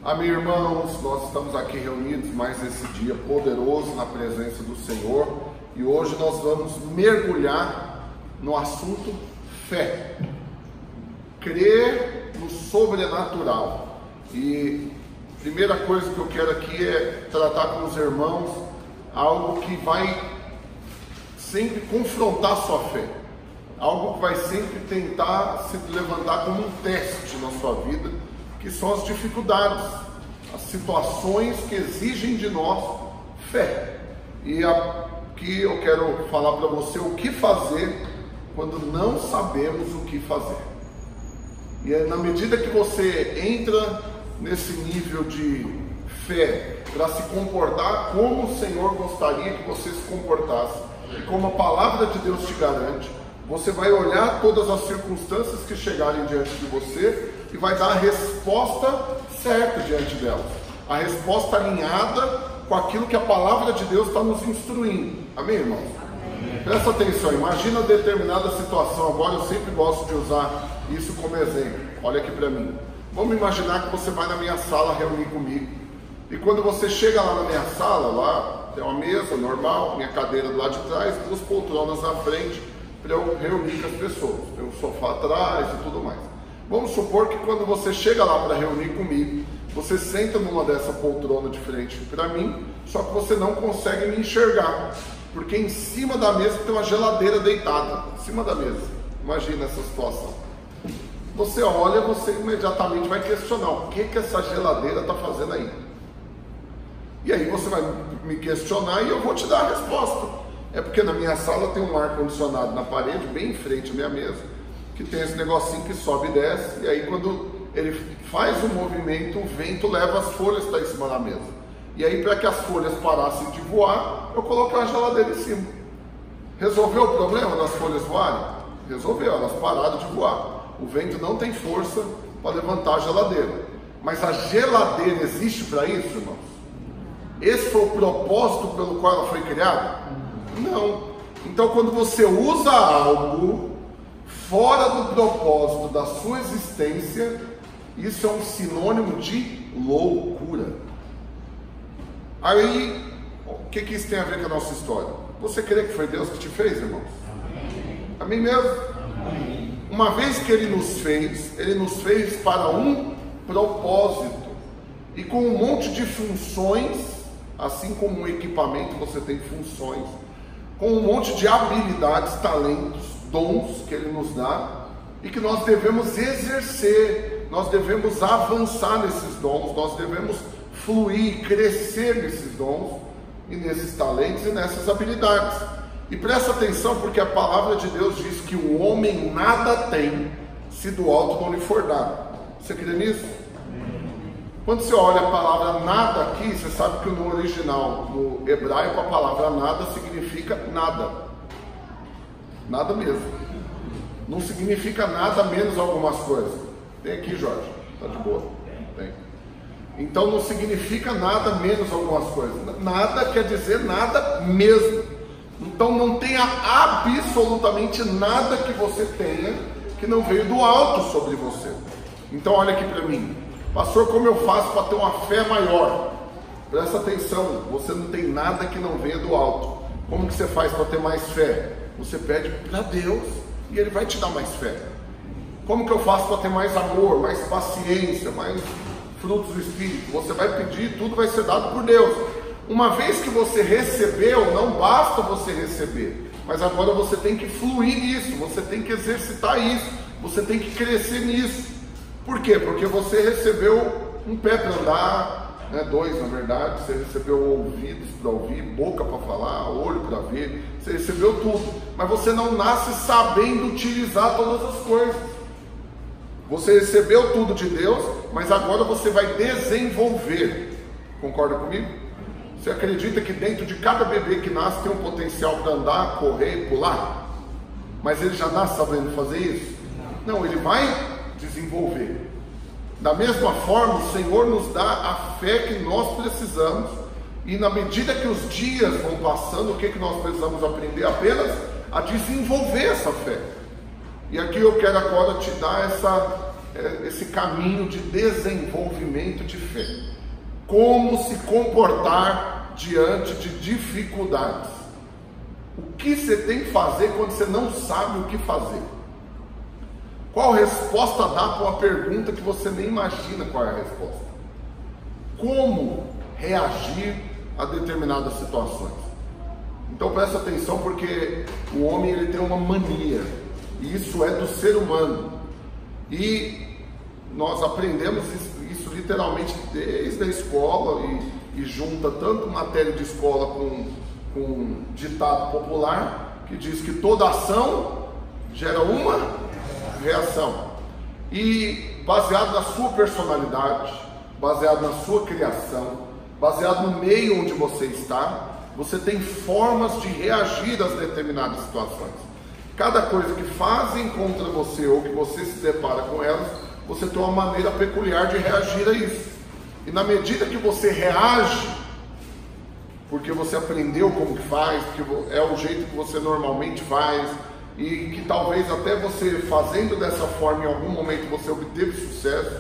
Amém, irmãos, nós estamos aqui reunidos mais esse dia poderoso na presença do Senhor e hoje nós vamos mergulhar no assunto fé, crer no sobrenatural. E a primeira coisa que eu quero aqui é tratar com os irmãos algo que vai sempre confrontar sua fé, algo que vai sempre tentar se levantar como um teste na sua vida, que são as dificuldades, as situações que exigem de nós fé. E aqui eu quero falar para você o que fazer quando não sabemos o que fazer. E na medida que você entra nesse nível de fé para se comportar como o Senhor gostaria que você se comportasse, e como a palavra de Deus te garante, você vai olhar todas as circunstâncias que chegarem diante de você e vai dar a resposta certa diante delas, a resposta alinhada com aquilo que a palavra de Deus está nos instruindo. Amém, irmãos? Amém. Presta atenção, imagina determinada situação. Agora eu sempre gosto de usar isso como exemplo. Olha aqui para mim. Vamos imaginar que você vai na minha sala reunir comigo, e quando você chega lá na minha sala, lá tem uma mesa normal, minha cadeira do lado de trás, duas poltronas na frente para eu reunir com as pessoas, tem um sofá atrás e tudo mais. Vamos supor que quando você chega lá para reunir comigo, você senta numa dessa poltrona de frente para mim, só que você não consegue me enxergar, porque em cima da mesa tem uma geladeira deitada, em cima da mesa. Imagina essa situação. Você olha, você imediatamente vai questionar o que essa geladeira está fazendo aí. E aí você vai me questionar e eu vou te dar a resposta. É porque na minha sala tem um ar-condicionado na parede, bem em frente à minha mesa, que tem esse negocinho que sobe e desce, e aí quando ele faz um movimento, o vento leva as folhas que estão em cima da mesa. E aí, para que as folhas parassem de voar, eu coloquei uma geladeira em cima. Resolveu o problema das folhas voarem? Resolveu, elas pararam de voar. O vento não tem força para levantar a geladeira. Mas a geladeira existe para isso, irmãos? Esse foi o propósito pelo qual ela foi criada? Não. Então, quando você usa algo fora do propósito da sua existência, isso é um sinônimo de loucura. Aí, o que isso tem a ver com a nossa história? Você crê que foi Deus que te fez, irmãos? Amém mesmo? Amém. Uma vez que Ele nos fez para um propósito, e com um monte de funções, assim como um equipamento você tem funções, com um monte de habilidades, talentos, dons que Ele nos dá, e que nós devemos exercer, nós devemos avançar nesses dons, nós devemos fluir, crescer nesses dons, e nesses talentos e nessas habilidades. E presta atenção, porque a palavra de Deus diz que o homem nada tem, se do alto não lhe for dado. Você crê nisso? Quando você olha a palavra nada aqui, você sabe que no original, no hebraico, a palavra nada significa nada. Nada mesmo. Não significa nada menos algumas coisas. Tem aqui, Jorge. Tá de boa? Tem. Então não significa nada menos algumas coisas. Nada quer dizer nada mesmo. Então não tenha absolutamente nada que você tenha que não veio do alto sobre você. Então olha aqui para mim. Pastor, como eu faço para ter uma fé maior? Presta atenção, você não tem nada que não venha do alto. Como que você faz para ter mais fé? Você pede para Deus e Ele vai te dar mais fé. Como que eu faço para ter mais amor, mais paciência, mais frutos do Espírito? Você vai pedir e tudo vai ser dado por Deus. Uma vez que você recebeu, não basta você receber, mas agora você tem que fluir nisso, você tem que exercitar isso, você tem que crescer nisso. Por quê? Porque você recebeu um pé para andar, né? Dois na verdade, você recebeu ouvidos para ouvir, boca para falar, olho para ver, você recebeu tudo, mas você não nasce sabendo utilizar todas as coisas. Você recebeu tudo de Deus, mas agora você vai desenvolver. Concorda comigo? Você acredita que dentro de cada bebê que nasce tem um potencial para andar, correr, pular? Mas ele já nasce sabendo fazer isso? Não, ele vai desenvolver. Da mesma forma, o Senhor nos dá a fé que nós precisamos, e na medida que os dias vão passando, o que nós precisamos aprender? Apenas a desenvolver essa fé. E aqui eu quero agora te dar esse caminho de desenvolvimento de fé. Como se comportar diante de dificuldades. O que você tem que fazer quando você não sabe o que fazer? Qual resposta dá para uma pergunta que você nem imagina qual é a resposta? Como reagir a determinadas situações? Então presta atenção, porque o homem ele tem uma mania, e isso é do ser humano, e nós aprendemos isso literalmente desde a escola, e junta tanto matéria de escola com ditado popular, que diz que toda ação gera uma reação, e baseado na sua personalidade, baseado na sua criação, baseado no meio onde você está, você tem formas de reagir às determinadas situações. Cada coisa que fazem contra você ou que você se depara com elas, você tem uma maneira peculiar de reagir a isso. E na medida que você reage, porque você aprendeu como que faz, porque é o jeito que você normalmente faz, e que talvez até você fazendo dessa forma em algum momento você obteve sucesso,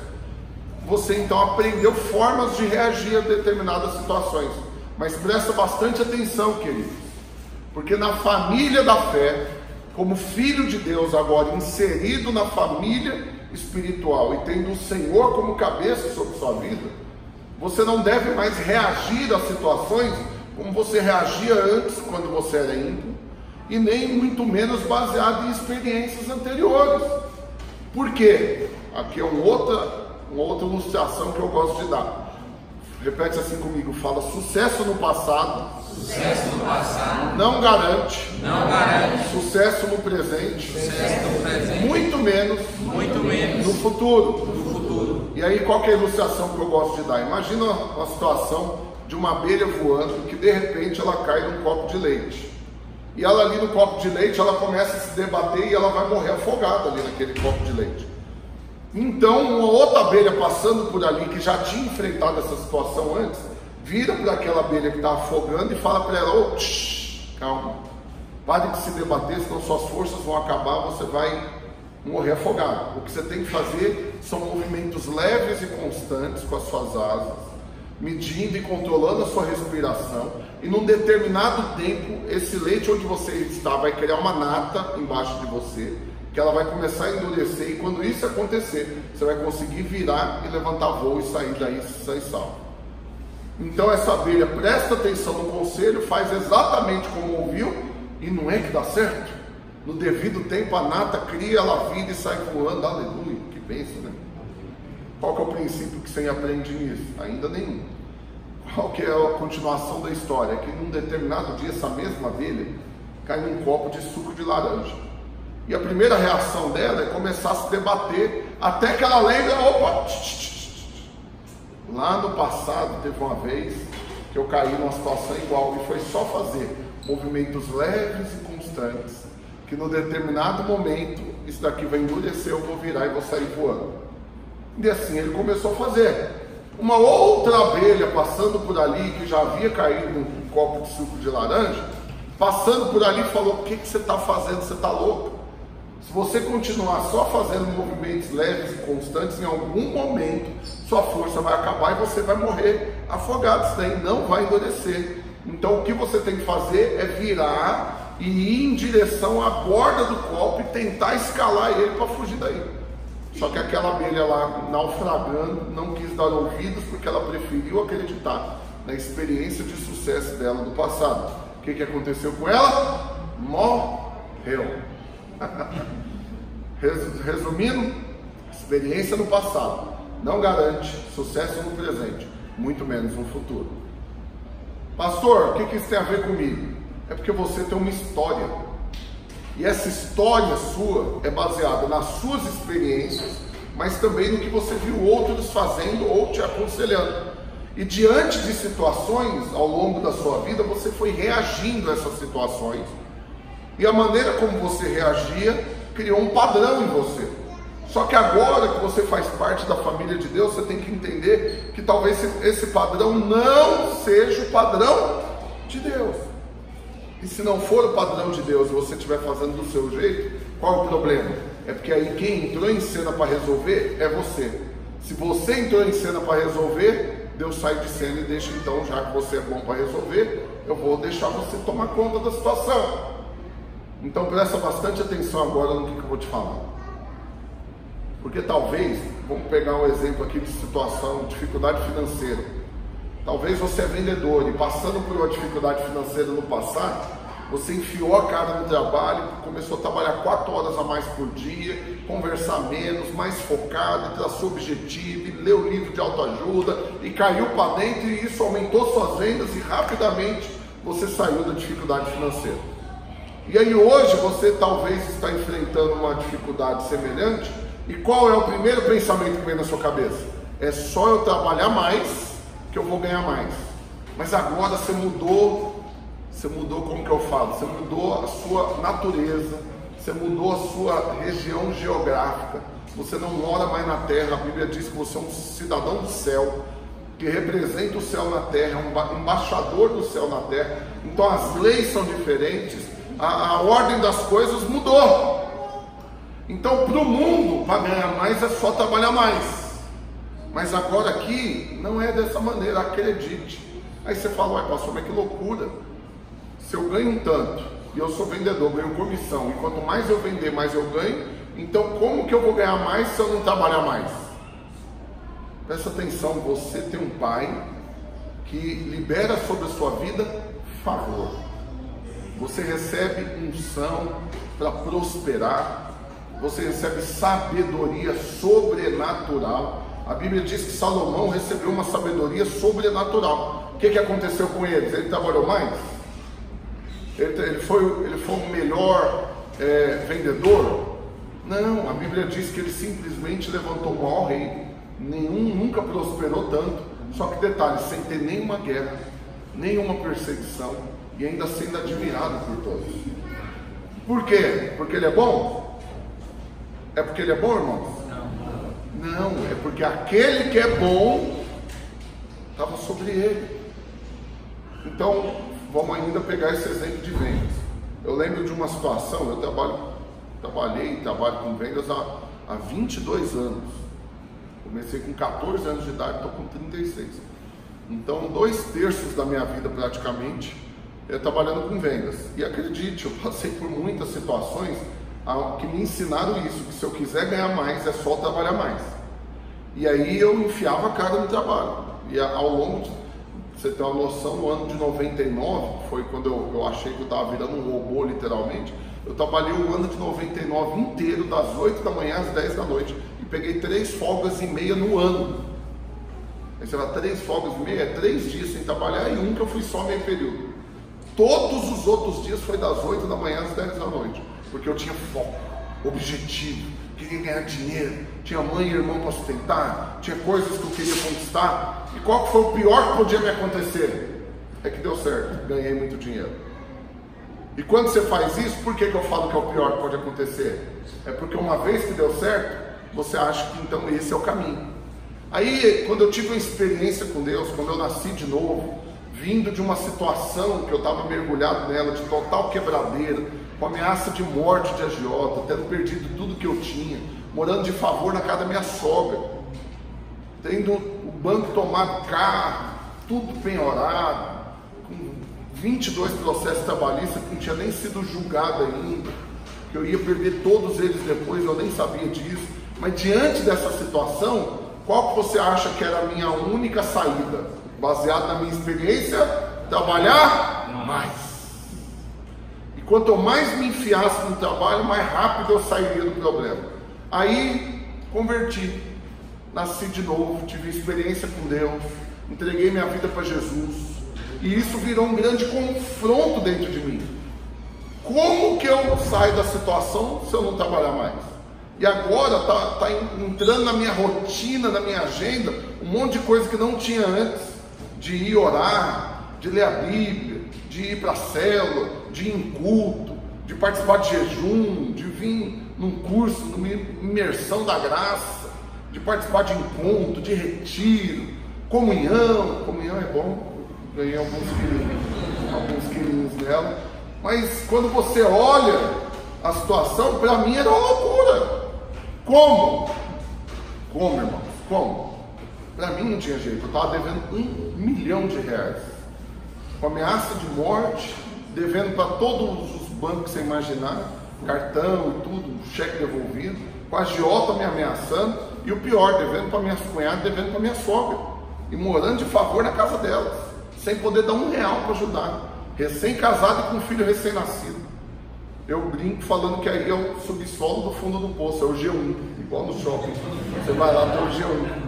você então aprendeu formas de reagir a determinadas situações. Mas presta bastante atenção, queridos, porque na família da fé, como filho de Deus agora inserido na família espiritual e tendo o Senhor como cabeça sobre sua vida, você não deve mais reagir às situações como você reagia antes quando você era ímpio, e nem muito menos baseado em experiências anteriores. Por quê? Aqui é uma outra ilustração que eu gosto de dar. Repete assim comigo, fala: sucesso no passado, não garante, sucesso no presente, muito menos no futuro. E aí qual que é a ilustração que eu gosto de dar? Imagina uma situação de uma abelha voando, que de repente ela cai num copo de leite, e ela ali no copo de leite, ela começa a se debater e ela vai morrer afogada ali naquele copo de leite. Então uma outra abelha passando por ali, que já tinha enfrentado essa situação antes, vira para aquela abelha que está afogando e fala para ela: ô, calma, pare de se debater, senão suas forças vão acabar, você vai morrer afogado. O que você tem que fazer são movimentos leves e constantes com as suas asas, medindo e controlando a sua respiração, e num determinado tempo esse leite onde você está vai criar uma nata embaixo de você, que ela vai começar a endurecer, e quando isso acontecer, você vai conseguir virar e levantar voo e sair daí sem salvo. Então essa abelha presta atenção no conselho, faz exatamente como ouviu, e não é que dá certo? No devido tempo a nata cria, ela vira e sai voando. Aleluia, que bênção, né? Qual que é o princípio que você aprende nisso? Ainda nenhum. Qual que é a continuação da história? É que num determinado dia essa mesma abelha cai num copo de suco de laranja. E a primeira reação dela é começar a se debater, até que ela lembra: opa, lá no passado teve uma vez que eu caí numa situação igual, e foi só fazer movimentos leves e constantes, que no determinado momento isso daqui vai endurecer, eu vou virar e vou sair voando. E assim ele começou a fazer. Uma outra abelha passando por ali, que já havia caído num copo de suco de laranja, passando por ali, falou: o que você está fazendo? Você está louco? Se você continuar só fazendo movimentos leves e constantes, em algum momento sua força vai acabar e você vai morrer afogado. Isso daí não vai endurecer. Então o que você tem que fazer é virar e ir em direção à borda do copo e tentar escalar ele para fugir daí. Só que aquela abelha lá, naufragando, não quis dar ouvidos, porque ela preferiu acreditar na experiência de sucesso dela do passado. O que aconteceu com ela? Morreu. Resumindo, experiência no passado não garante sucesso no presente, muito menos no futuro. Pastor, o que isso tem a ver comigo? É porque você tem uma história, e essa história sua é baseada nas suas experiências, mas também no que você viu outros fazendo ou te aconselhando. E diante de situações ao longo da sua vida, você foi reagindo a essas situações, e a maneira como você reagia criou um padrão em você. Só que agora que você faz parte da família de Deus, você tem que entender que talvez esse padrão não seja o padrão de Deus. E se não for o padrão de Deus e você estiver fazendo do seu jeito, qual é o problema? É porque aí quem entrou em cena para resolver é você. Se você entrou em cena para resolver, Deus sai de cena e deixa, então, já que você é bom para resolver, eu vou deixar você tomar conta da situação. Então presta bastante atenção agora no que eu vou te falar. Porque talvez, vamos pegar um exemplo aqui de situação, dificuldade financeira. Talvez você é vendedor e passando por uma dificuldade financeira no passado, você enfiou a cara no trabalho, começou a trabalhar 4 horas a mais por dia, conversar menos, mais focado, traçou objetivo, leu livro de autoajuda e caiu para dentro, e isso aumentou suas vendas e rapidamente você saiu da dificuldade financeira. E aí hoje você talvez está enfrentando uma dificuldade semelhante, e qual é o primeiro pensamento que vem na sua cabeça? É só eu trabalhar mais que eu vou ganhar mais. Mas agora você mudou, como que eu falo? Você mudou a sua natureza, você mudou a sua região geográfica, você não mora mais na terra. A Bíblia diz que você é um cidadão do céu, que representa o céu na terra, um embaixador do céu na terra. Então as leis são diferentes, a ordem das coisas mudou. Então para o mundo, para ganhar mais é só trabalhar mais. Mas agora aqui não é dessa maneira, acredite. Aí você fala, uai pastor, mas que loucura. Se eu ganho um tanto, e eu sou vendedor, ganho comissão, e quanto mais eu vender, mais eu ganho, então como que eu vou ganhar mais se eu não trabalhar mais? Presta atenção, você tem um pai que libera sobre a sua vida favor. Você recebe unção para prosperar, você recebe sabedoria sobrenatural. A Bíblia diz que Salomão recebeu uma sabedoria sobrenatural. O que aconteceu com eles? Ele trabalhou mais? Ele foi o melhor vendedor? Não, a Bíblia diz que ele simplesmente levantou o maior rei. Nenhum nunca prosperou tanto. Só que detalhe, sem ter nenhuma guerra, nenhuma perseguição, e ainda sendo admirado por todos. Por quê? Porque ele é bom? É porque ele é bom, irmãos? Não, é porque aquele que é bom estava sobre ele. Então, vamos ainda pegar esse exemplo de vendas. Eu lembro de uma situação, eu trabalho com vendas há 22 anos. Comecei com 14 anos de idade, estou com 36. Então, 2/3 da minha vida praticamente é trabalhando com vendas. E acredite, eu passei por muitas situações que me ensinaram isso, que se eu quiser ganhar mais, é só trabalhar mais. E aí eu enfiava a cara no trabalho. E ao longo de, você tem uma noção, no ano de 99, foi quando eu achei que eu estava virando um robô, literalmente. Eu trabalhei o ano de 99 inteiro, das 8 da manhã às 10 da noite, e peguei 3 folgas e meia no ano. Aí você fala, 3 folgas e meia, é 3 dias sem trabalhar, e um que eu fui só meio período. Todos os outros dias foi das 8 da manhã às 10 da noite, porque eu tinha foco, objetivo, queria ganhar dinheiro, tinha mãe e irmão para sustentar, tinha coisas que eu queria conquistar. E qual que foi o pior que podia me acontecer? É que deu certo, ganhei muito dinheiro. E quando você faz isso, por que eu falo que é o pior que pode acontecer? É porque uma vez que deu certo, você acha que então esse é o caminho. Aí, quando eu tive uma experiência com Deus, quando eu nasci de novo, vindo de uma situação que eu estava mergulhado nela, de total quebradeira, com ameaça de morte de agiota, tendo perdido tudo que eu tinha, morando de favor na casa da minha sogra, tendo o banco tomado carro, tudo penhorado, com 22 processos trabalhistas que não tinha nem sido julgado ainda, que eu ia perder todos eles depois, eu nem sabia disso. Mas diante dessa situação, qual que você acha que era a minha única saída? Baseado na minha experiência, trabalhar mais. E quanto eu mais me enfiasse no trabalho, mais rápido eu sairia do problema. Aí, converti, nasci de novo, tive experiência com Deus, entreguei minha vida para Jesus, e isso virou um grande confronto dentro de mim. Como que eu saio da situação se eu não trabalhar mais? E agora está entrando na minha rotina, na minha agenda, um monte de coisa que não tinha antes, de ir orar, de ler a Bíblia, de ir para a célula, de ir em culto, de participar de jejum, de vir num curso, numa imersão da graça, de participar de encontro, de retiro, comunhão. Comunhão é bom, ganhei alguns quilinhos nela, mas quando você olha a situação, para mim era uma loucura. Como? Como, irmãos? Como? Para mim não tinha jeito, eu estava devendo R$1 milhão, com ameaça de morte, devendo para todos os bancos que você imaginar, cartão e tudo, cheque devolvido, com a agiota me ameaçando, e o pior, devendo para minhas cunhadas, devendo para minha sogra, e morando de favor na casa delas, sem poder dar R$1 para ajudar, recém-casado e com um filho recém-nascido. Eu brinco falando que aí é o subsolo do fundo do poço, é o G1, igual no shopping, você vai lá para o G1.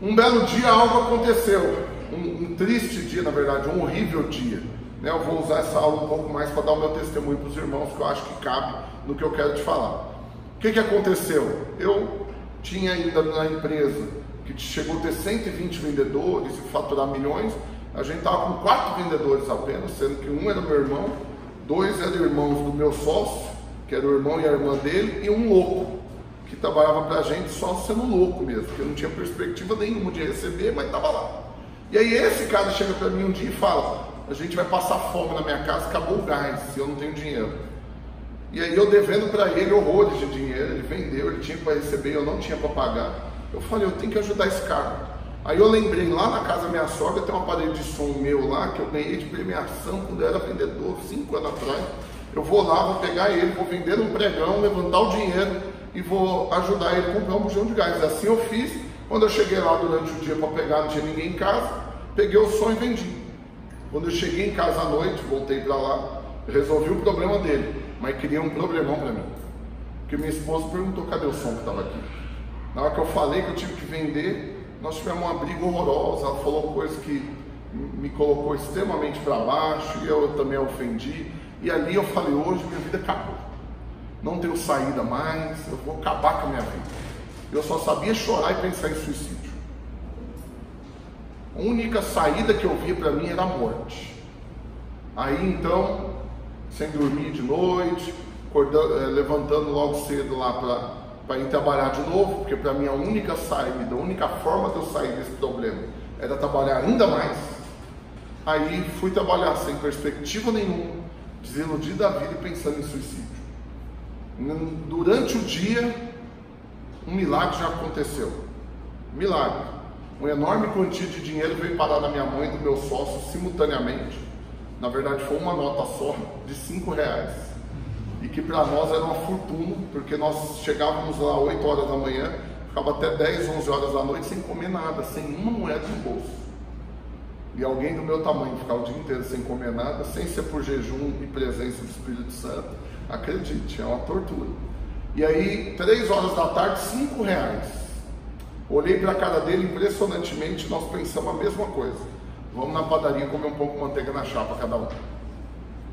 Um belo dia algo aconteceu, um triste dia, na verdade, um horrível dia. Eu vou usar essa aula um pouco mais para dar o meu testemunho para os irmãos, que eu acho que cabe no que eu quero te falar. O que aconteceu? Eu tinha ainda na empresa, que chegou a ter 120 vendedores e faturar milhões, a gente estava com 4 vendedores apenas, sendo que um era meu irmão, 2 eram irmãos do meu sócio, que era o irmão e a irmã dele, e um louco, que trabalhava para a gente só sendo louco mesmo, porque não tinha perspectiva nenhuma de receber, mas estava lá. E aí esse cara chega para mim um dia e fala: a gente vai passar fome na minha casa, acabou o gás, eu não tenho dinheiro. E aí eu devendo para ele horrores de dinheiro, ele vendeu, ele tinha para receber, eu não tinha para pagar. Eu falei, eu tenho que ajudar esse cara. Aí eu lembrei, lá na casa da minha sogra tem um aparelho de som meu lá, que eu ganhei de premiação quando eu era vendedor, 5 anos atrás. Eu vou lá, vou pegar ele, vou vender um pregão, levantar o dinheiro e vou ajudar ele a comprar um bujão de gás. Assim eu fiz. Quando eu cheguei lá durante o dia para pegar, não tinha ninguém em casa, peguei o som e vendi. Quando eu cheguei em casa à noite, voltei para lá, resolvi o problema dele, mas queria um problemão para mim. Porque minha esposa perguntou cadê o som que estava aqui. Na hora que eu falei que eu tive que vender, nós tivemos uma briga horrorosa, ela falou coisas que me colocou extremamente para baixo, e eu também a ofendi. E ali eu falei, hoje minha vida acabou. Não tenho saída mais, eu vou acabar com a minha vida. Eu só sabia chorar e pensar em suicídio. A única saída que eu via para mim era a morte. Aí então, sem dormir de noite, levantando logo cedo lá para ir trabalhar de novo, porque para mim a única saída, a única forma de eu sair desse problema era trabalhar ainda mais. Aí fui trabalhar sem perspectiva nenhuma, desiludido da vida e pensando em suicídio. Durante o dia, um milagre já aconteceu. Milagre. Uma enorme quantia de dinheiro veio parar na minha mão e do meu sócio simultaneamente. Na verdade foi uma nota só de R$5. E que para nós era uma fortuna, porque nós chegávamos lá 8 horas da manhã, ficava até 10, 11 horas da noite sem comer nada, sem uma moeda no bolso. E alguém do meu tamanho ficar o dia inteiro sem comer nada, sem ser por jejum e presença do Espírito Santo, acredite, é uma tortura. E aí, 3 horas da tarde, R$5. Olhei para a cara dele, impressionantemente, nós pensamos a mesma coisa. Vamos na padaria comer um pouco de manteiga na chapa cada um.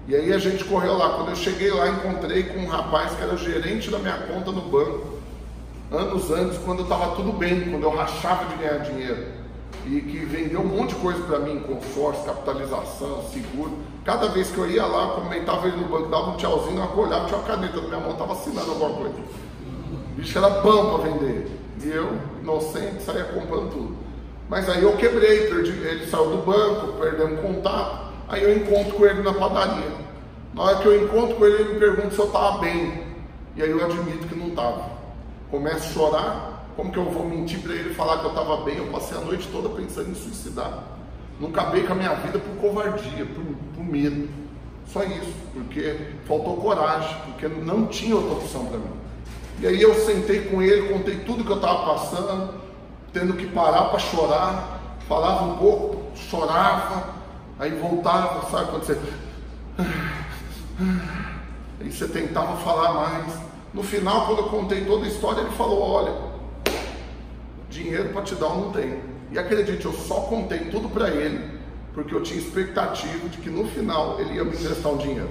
E aí a gente correu lá. Quando eu cheguei lá, encontrei com um rapaz que era gerente da minha conta no banco, anos antes, quando estava tudo bem, quando eu rachava de ganhar dinheiro. E que vendeu um monte de coisa para mim, consórcio, capitalização, seguro. Cada vez que eu ia lá, comentava ele no banco, dava um tchauzinho, eu olhava, tinha uma caneta na minha mão, estava assinando alguma coisa. O bicho era bom para vender. E eu, inocente, saía comprando tudo. Mas aí eu quebrei, perdi, ele saiu do banco, perdemos contato. Aí eu encontro com ele na padaria. Na hora que eu encontro com ele, ele me pergunta se eu estava bem. E aí eu admito que não estava. Começo a chorar. Como que eu vou mentir para ele e falar que eu estava bem? Eu passei a noite toda pensando em suicidar. Não acabei com a minha vida por covardia, por medo. Só isso, porque faltou coragem, porque não tinha outra opção para mim. E aí eu sentei com ele, contei tudo que eu estava passando, tendo que parar para chorar, falava um pouco, chorava, aí voltava, sabe quando você... Aí você tentava falar mais. No final, quando eu contei toda a história, ele falou, olha, dinheiro para te dar eu não tenho. E acredite, eu só contei tudo para ele, porque eu tinha expectativa de que no final ele ia me emprestar um dinheiro.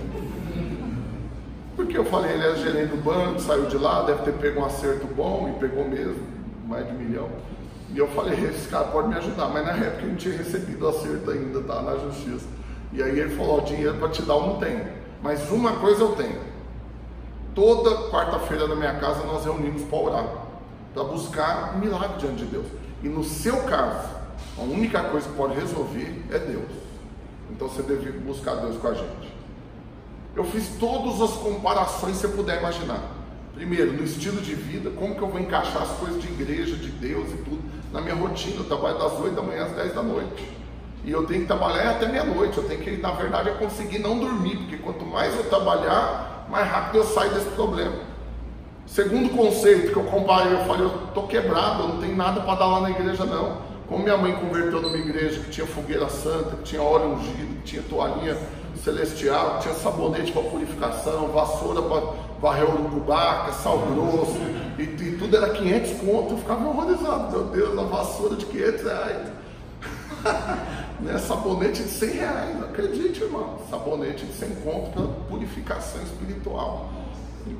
Porque eu falei, ele era gerente do banco, saiu de lá, deve ter pego um acerto bom, e pegou mesmo, mais de R$1 milhão. E eu falei, esse cara pode me ajudar, mas na época eu não tinha recebido o acerto ainda, tá na justiça. E aí ele falou, dinheiro para te dar eu não tenho, mas uma coisa eu tenho. Toda quarta-feira na minha casa nós reunimos para orar, para buscar um milagre diante de Deus. E no seu caso, a única coisa que pode resolver é Deus. Então você deve buscar Deus com a gente. Eu fiz todas as comparações que você puder imaginar. Primeiro, no estilo de vida, como que eu vou encaixar as coisas de igreja, de Deus e tudo na minha rotina. Eu trabalho das 8 da manhã às 10 da noite. E eu tenho que trabalhar até meia-noite. Eu tenho que, na verdade, conseguir não dormir, porque quanto mais eu trabalhar, mais rápido eu saio desse problema. Segundo conceito que eu comparei, eu falei, eu estou quebrado, eu não tenho nada para dar lá na igreja não. Como minha mãe converteu numa igreja que tinha fogueira santa, que tinha óleo ungido, que tinha toalhinha celestial, que tinha sabonete para purificação, vassoura para varrer urucubaca, sal grosso, e tudo era 500 conto, eu ficava horrorizado, meu Deus, a vassoura de 500 reais. Né? Sabonete de 100 reais, acredite, irmão, sabonete de 100 conto para purificação espiritual.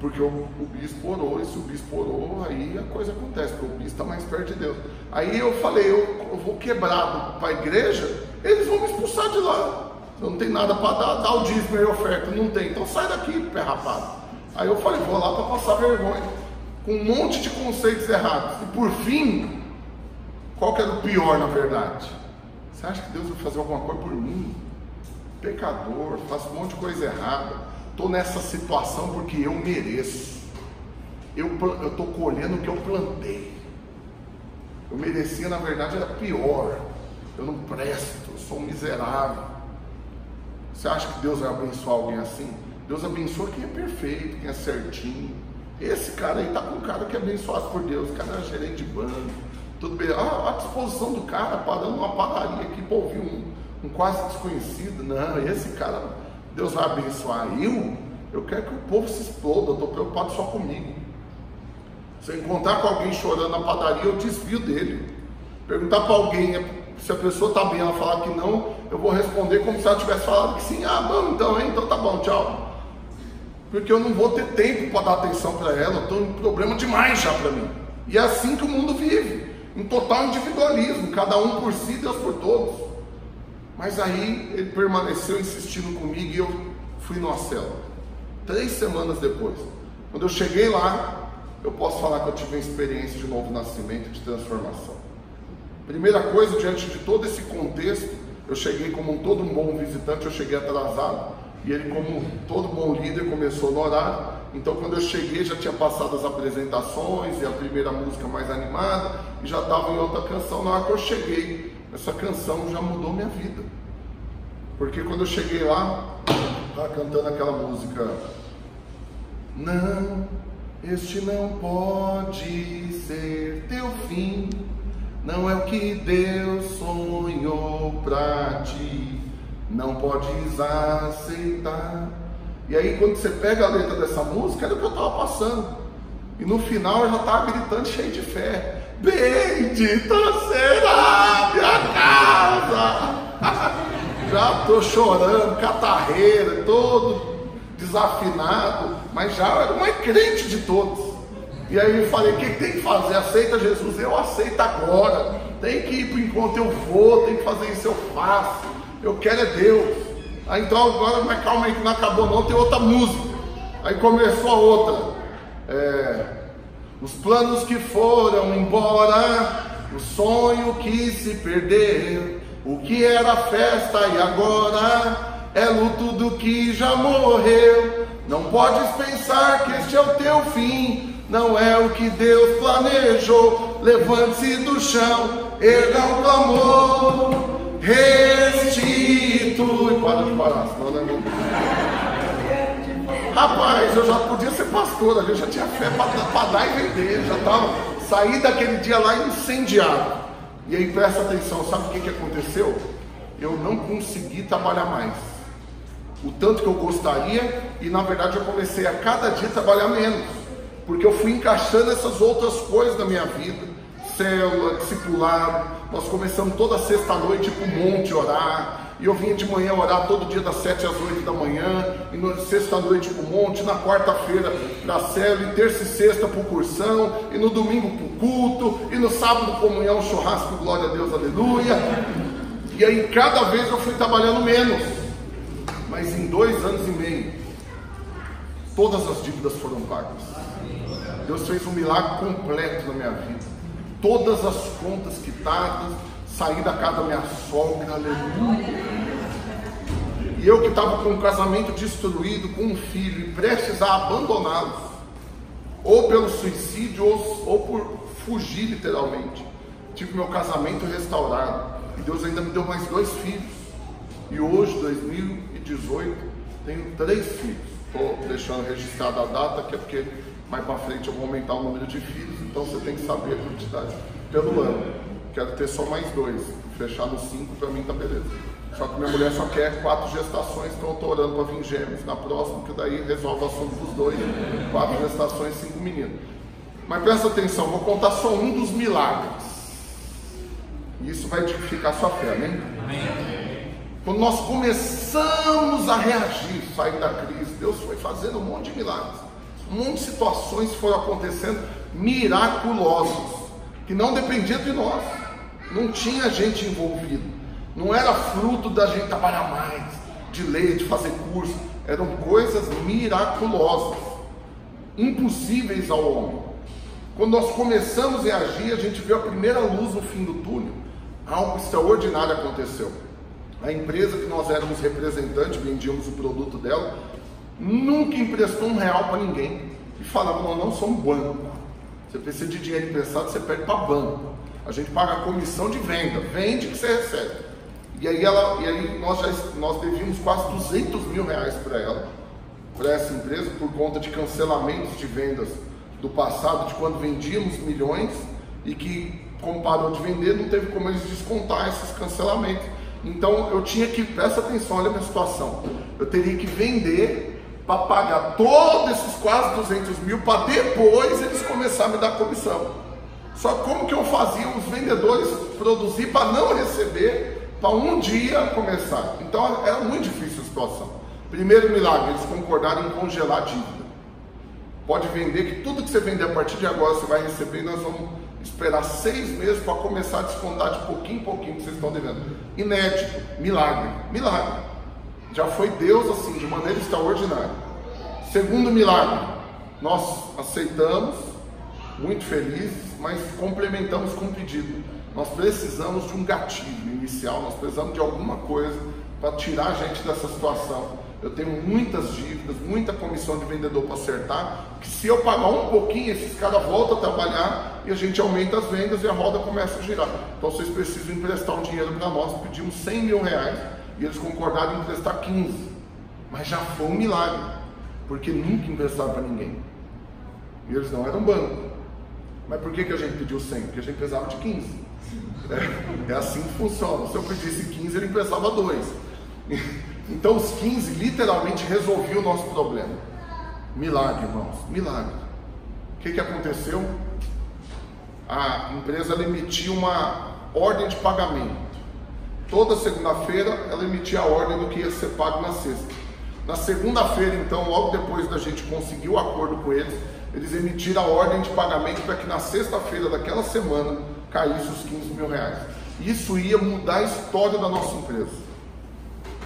Porque o bispo orou, e se o bispo orou, aí a coisa acontece, porque o bispo está mais perto de Deus. Aí eu falei, eu vou quebrado para a igreja, eles vão me expulsar de lá. Eu não tenho nada para dar o dízimo e oferta, não tem, então sai daqui, pé rapado. Aí eu falei, vou lá para passar vergonha, com um monte de conceitos errados. E por fim, qual que era o pior na verdade? Você acha que Deus vai fazer alguma coisa por mim? Pecador, faço um monte de coisa errada. Estou nessa situação porque eu mereço. Eu estou colhendo o que eu plantei. Eu merecia, na verdade, era pior. Eu não presto, eu sou um miserável. Você acha que Deus vai abençoar alguém assim? Deus abençoa quem é perfeito, quem é certinho. Esse cara aí está com um cara que é abençoado por Deus. O cara é gerente de banco, tudo bem. A disposição do cara, parando numa padaria aqui para ouvir um quase desconhecido. Não, esse cara... Deus vai abençoar eu quero que o povo se exploda, eu estou preocupado só comigo. Se eu encontrar com alguém chorando na padaria, eu desvio dele. Perguntar para alguém se a pessoa está bem, ela falar que não, eu vou responder como se ela tivesse falado que sim. Ah, bom, então tá bom, tchau. Porque eu não vou ter tempo para dar atenção para ela, eu estou em problema demais já para mim. E é assim que o mundo vive, em total individualismo, cada um por si, Deus por todos. Mas aí ele permaneceu insistindo comigo e eu fui numa célula. 3 semanas depois, quando eu cheguei lá, eu posso falar que eu tive uma experiência de novo nascimento, de transformação. Primeira coisa, diante de todo esse contexto, eu cheguei como todo um bom visitante, eu cheguei atrasado, e ele, como todo bom líder, começou no horário. Então quando eu cheguei, já tinha passado as apresentações e a primeira música mais animada, e já estava em outra canção. Na hora que eu cheguei, essa canção já mudou minha vida, porque quando eu cheguei lá, estava cantando aquela música: não, este não pode ser teu fim, não é o que Deus sonhou pra ti, não podes aceitar. E aí quando você pega a letra dessa música, era o que eu estava passando, e no final eu já estava gritando cheio de fé: bendita será minha casa. Já estou chorando, catarreira, todo desafinado, mas já era o mais crente de todos. E aí eu falei: o que tem que fazer? Aceita Jesus? Eu aceito agora. Tem que ir para o encontro, eu vou. Tem que fazer isso, eu faço. Eu quero é Deus. Aí então agora, mas calma aí que não acabou não, tem outra música. Aí começou a outra. Os planos que foram embora, o sonho que se perdeu, o que era festa e agora é luto do que já morreu. Não podes pensar que este é o teu fim, não é o que Deus planejou. Levante-se do chão, erga um clamor, restitui. Para de parar, senão não é muito. Rapaz, eu já podia ser pastor, eu já tinha fé para dar e vender, já estava, saí daquele dia lá incendiado. E aí presta atenção, sabe o que aconteceu? Eu não consegui trabalhar mais, o tanto que eu gostaria, e na verdade eu comecei a cada dia trabalhar menos, porque eu fui encaixando essas outras coisas na minha vida, célula, discipulado. Nós começamos toda sexta-noite para o monte orar, e eu vinha de manhã orar todo dia das 7 às 8 da manhã, e na sexta-noite para o monte, na quarta-feira para a célula, e terça e sexta para o cursão, e no domingo para o culto, e no sábado comunhão, churrasco, glória a Deus, aleluia. E aí cada vez eu fui trabalhando menos, mas em 2 anos e meio, todas as dívidas foram pagas. Deus fez um milagre completo na minha vida. Todas as contas quitadas, saí da casa da minha sogra, aleluia. E eu que estava com um casamento destruído, com um filho e prestes a abandoná-lo, ou pelo suicídio, ou por fugir literalmente. Tive meu casamento restaurado, e Deus ainda me deu mais 2 filhos. E hoje, 2018, tenho 3 filhos. Estou deixando registrada a data, que é porque mais para frente eu vou aumentar o número de filhos, então você tem que saber a quantidade pelo ano. Quero ter só mais 2, fechar no 5, para mim tá beleza. Só que minha mulher só quer 4 gestações, então eu estou orando para vir gêmeos na próxima, que daí resolve o assunto dos 2, 4 gestações, 5 meninos. Mas presta atenção, vou contar só um dos milagres. E isso vai edificar sua fé, amém? Amém. Quando nós começamos a reagir, sair da crise, Deus foi fazendo um monte de milagres. Um monte de situações foram acontecendo miraculosas, que não dependiam de nós. Não tinha gente envolvida. Não era fruto da gente trabalhar mais, de ler, de fazer curso. Eram coisas miraculosas, impossíveis ao homem. Quando nós começamos a reagir, a gente viu a primeira luz no fim do túnel. Algo extraordinário aconteceu. A empresa que nós éramos representantes, vendíamos o produto dela, nunca emprestou R$1 para ninguém. E falava, nós não somos banco. Você precisa de dinheiro emprestado, você pede para banco. A gente paga a comissão de venda, vende que você recebe. E aí nós devíamos quase R$200 mil para ela, para essa empresa, por conta de cancelamentos de vendas do passado, de quando vendíamos milhões, e que, como parou de vender, não teve como eles descontar esses cancelamentos. Então eu tinha que, presta atenção, olha a minha situação, eu teria que vender para pagar todos esses quase R$200 mil, para depois eles começarem a me dar comissão. Só que como que eu fazia os vendedores produzir para não receber, para um dia começar? Então era muito difícil a situação. Primeiro milagre, eles concordaram em congelar a dívida. Pode vender, que tudo que você vender a partir de agora você vai receber, e nós vamos esperar 6 meses para começar a descontar de pouquinho em pouquinho que vocês estão devendo. Inédito, milagre, milagre. Já foi Deus assim, de maneira extraordinária. Segundo milagre, nós aceitamos, muito felizes, mas complementamos com um pedido. Nós precisamos de um gatilho inicial, nós precisamos de alguma coisa para tirar a gente dessa situação. Eu tenho muitas dívidas, muita comissão de vendedor para acertar, que se eu pagar um pouquinho, esses caras voltam a trabalhar e a gente aumenta as vendas e a roda começa a girar. Então vocês precisam emprestar um dinheiro para nós. Pedimos R$100 mil e eles concordaram em emprestar 15. Mas já foi um milagre, porque nunca emprestaram para ninguém. E eles não eram banco. Mas por que a gente pediu 100? Porque a gente precisava de 15. É assim que funciona. Se eu pedisse 15, ele emprestava 2. Então os 15 literalmente resolviam o nosso problema. Milagre, irmãos, milagre. O que aconteceu? A empresa emitia uma ordem de pagamento. Toda segunda-feira ela emitia a ordem do que ia ser pago na sexta. Na segunda-feira, então, logo depois da gente conseguir o acordo com eles, eles emitiram a ordem de pagamento para que na sexta-feira daquela semana caísse os R$15 mil. Isso ia mudar a história da nossa empresa.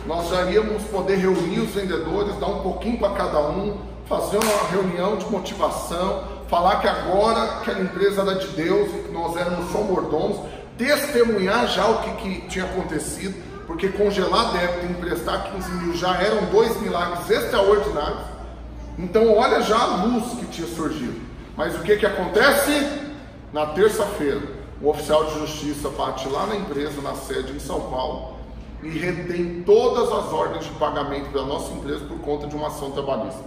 Nós já íamos poder reunir os vendedores, dar um pouquinho para cada um, fazer uma reunião de motivação, falar que agora aquela empresa era de Deus e que nós éramos só mordomos, testemunhar já o que tinha acontecido, porque congelar débito e emprestar 15 mil já eram 2 milagres extraordinários. Então olha já a luz que tinha surgido. Mas o que acontece? Na terça-feira, o oficial de justiça bate lá na empresa, na sede em São Paulo, e retém todas as ordens de pagamento da nossa empresa por conta de uma ação trabalhista.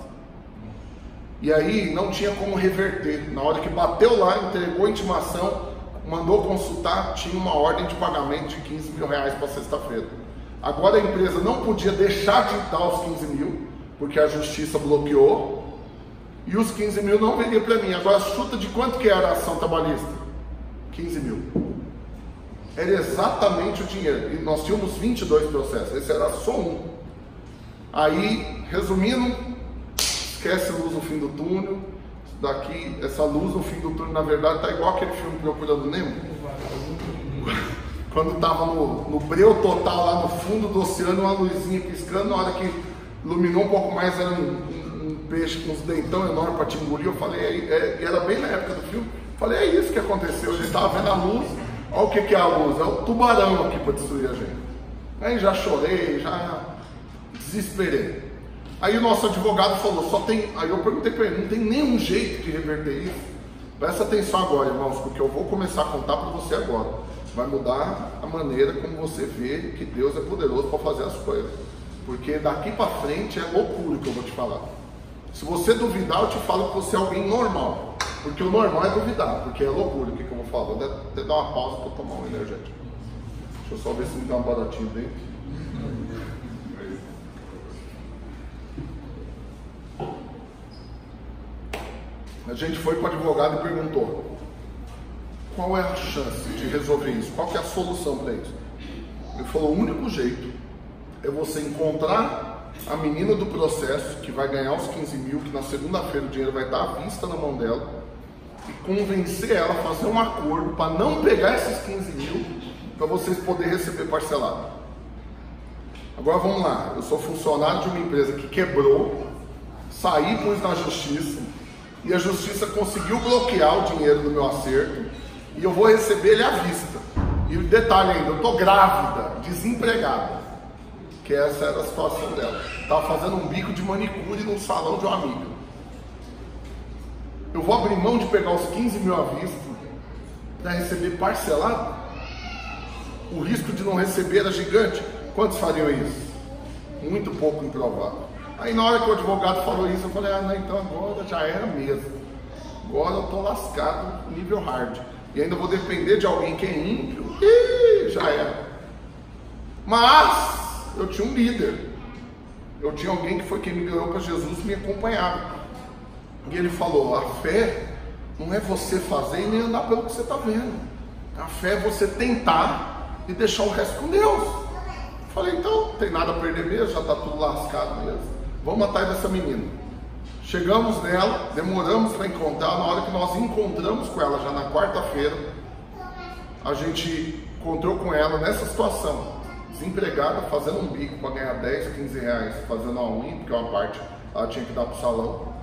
E aí não tinha como reverter. Na hora que bateu lá, entregou a intimação, mandou consultar, tinha uma ordem de pagamento de R$15 mil para sexta-feira. Agora a empresa não podia deixar de dar os 15 mil, porque a justiça bloqueou, e os 15 mil não viriam para mim. Agora chuta de quanto que era a ação trabalhista? 15 mil. Era exatamente o dinheiro. E nós tínhamos 22 processos, esse era só um. Aí, resumindo, esquece a luz no fim do túnel. Daqui, essa luz no fim do túnel, na verdade, está igual aquele filme Procurando Nemo. Quando estava no breu total, lá no fundo do oceano, uma luzinha piscando. Na hora que iluminou um pouco mais, era um peixe com uns dentão enormes para te engolir. Eu falei, era bem na época do filme. Falei, é isso que aconteceu. A gente estava vendo a luz. Olha o que é a luz, é o tubarão aqui para destruir a gente. Aí já chorei, já desesperei. Aí o nosso advogado falou, aí eu perguntei para ele, não tem nenhum jeito de reverter isso? Presta atenção agora, irmãos, porque eu vou começar a contar para você agora. Vai mudar a maneira como você vê que Deus é poderoso para fazer as coisas. Porque daqui para frente é loucura que eu vou te falar. Se você duvidar, eu te falo que você é alguém normal. Porque o normal é duvidar, porque é loucura o que eu vou falar. Vou até dar uma pausa para tomar um energético. Deixa eu só ver se me dá um baratinho dentro. A gente foi para o advogado e perguntou: qual é a chance de resolver isso? Qual que é a solução para isso? Ele falou: o único jeito é você encontrar a menina do processo, que vai ganhar os 15 mil, que na segunda-feira o dinheiro vai estar à vista na mão dela, e convencer ela a fazer um acordo para não pegar esses 15 mil, para vocês poderem receber parcelado. Agora vamos lá, eu sou funcionário de uma empresa que quebrou, saí, pus na justiça, e a justiça conseguiu bloquear o dinheiro do meu acerto, e eu vou receber ele à vista. E o detalhe ainda, eu estou grávida, desempregada, que essa era a situação dela. Estava fazendo um bico de manicure num salão de uma amiga. Eu vou abrir mão de pegar os 15 mil à vista para receber parcelado? O risco de não receber era gigante. Quantos fariam isso? Muito pouco improvável. Aí na hora que o advogado falou isso, eu falei: ah, não, então agora já era mesmo. Agora eu estou lascado, nível hard. E ainda vou depender de alguém que é ímpio. Ih, já era. Mas eu tinha um líder. Eu tinha alguém que foi quem me ganhou para Jesus e me acompanhava. E ele falou: a fé não é você fazer e nem andar pelo que você está vendo. A fé é você tentar e deixar o resto com Deus. Eu falei: então, não tem nada a perder mesmo, já está tudo lascado mesmo. Vamos atrás dessa menina. Chegamos nela, demoramos para encontrar. Na hora que nós encontramos com ela, já na quarta-feira, a gente encontrou com ela nessa situação, desempregada, fazendo um bico para ganhar 10, 15 reais, fazendo a unha, porque uma parte ela tinha que dar para o salão,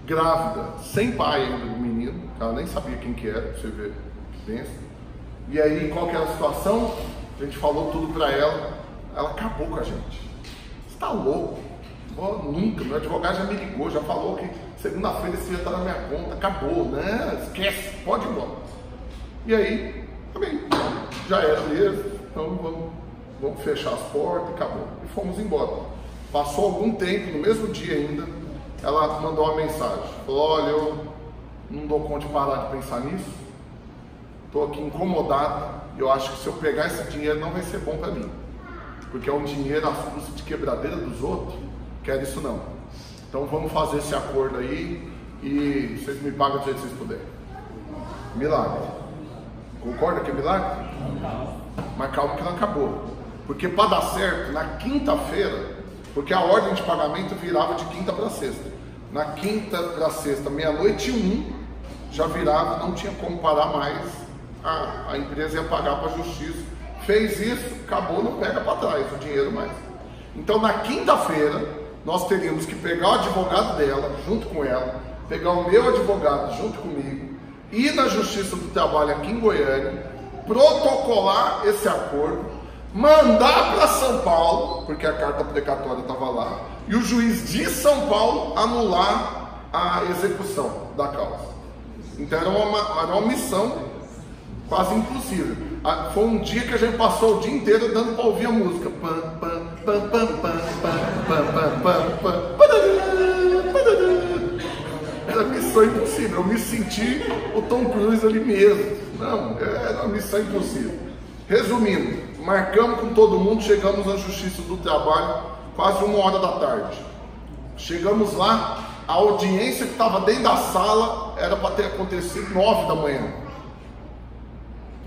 grávida, sem pai ainda do menino, ela nem sabia quem que era, você vê que pensa. E aí, qual que era a situação? A gente falou tudo para ela, ela acabou com a gente. Você está louco? Nunca, meu advogado já me ligou, já falou que segunda-feira esse dinheiro está na minha conta, acabou, né? Esquece, pode ir embora. E aí, também, já era mesmo, então vamos fechar as portas e acabou. E fomos embora. Passou algum tempo, no mesmo dia ainda, ela mandou uma mensagem, falou: olha, eu não dou conta de parar de pensar nisso, estou aqui incomodado, e eu acho que se eu pegar esse dinheiro não vai ser bom para mim, porque é um dinheiro às custas de quebradeira dos outros. Quero isso não. Então vamos fazer esse acordo aí e vocês me pagam do jeito que vocês puderem. Milagre. Concorda que é milagre? Mas calma que não acabou. Porque para dar certo, na quinta-feira, porque a ordem de pagamento virava de quinta para sexta. Na quinta para sexta, 00:01, já virava, não tinha como parar mais. A empresa ia pagar para a justiça. Fez isso, acabou, não pega para trás o dinheiro mais. Então na quinta-feira, nós teríamos que pegar o advogado dela, junto com ela, pegar o meu advogado junto comigo, ir na Justiça do Trabalho aqui em Goiânia, protocolar esse acordo, mandar para São Paulo, porque a carta precatória estava lá, e o juiz de São Paulo anular a execução da causa. Então era uma missão quase impossível. Foi um dia que a gente passou o dia inteiro dando para ouvir a música. Era missão impossível. Eu me senti o Tom Cruise ali mesmo. Não, era uma missão impossível. Resumindo, marcamos com todo mundo, chegamos na Justiça do Trabalho quase 1h da tarde. Chegamos lá, a audiência que estava dentro da sala era para ter acontecido 9 da manhã.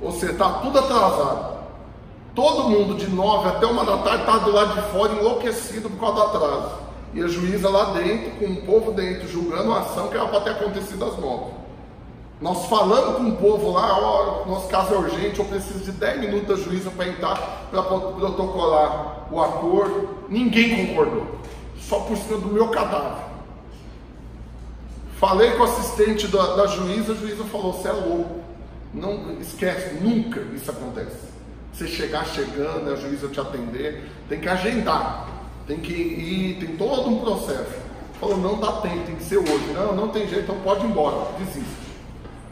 Ou seja, está tudo atrasado. Todo mundo de 9 até 1 da tarde está do lado de fora enlouquecido por causa do atraso. E a juíza lá dentro, com o povo dentro, julgando a ação que era para ter acontecido às 9. Nós falamos com o povo lá: ó, nosso caso é urgente, eu preciso de 10 minutos da juíza para entrar, para protocolar o acordo. Ninguém concordou, só por cima do meu cadáver. Falei com o assistente da juíza, a juíza falou: você é louco. Não esquece, nunca isso acontece. Você chegar chegando, a juíza te atender, tem que agendar. tem que ir, tem todo um processo. Falou, não dá tempo, tem que ser hoje. Não tem jeito, então pode ir embora, desiste.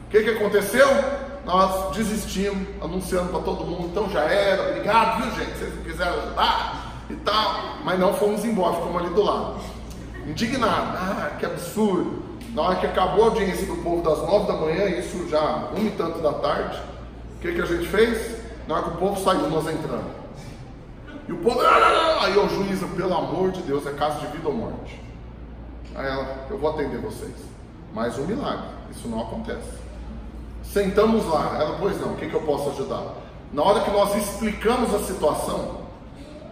O que aconteceu? Nós desistimos, anunciando para todo mundo, então já era, obrigado, viu gente, vocês não quiseram ajudar e tal, mas não fomos embora, ficamos ali do lado, indignados, que absurdo. Na hora que acabou a audiência do povo das 9 da manhã, isso já 1 e tanto da tarde, o que a gente fez? Na hora que o povo saiu, nós entramos. E o povo, aí o juízo, pelo amor de Deus, é caso de vida ou morte. Aí ela, eu vou atender vocês. Mais um milagre, isso não acontece. Sentamos lá, ela, pois não, o que eu posso ajudar? Na hora que nós explicamos a situação,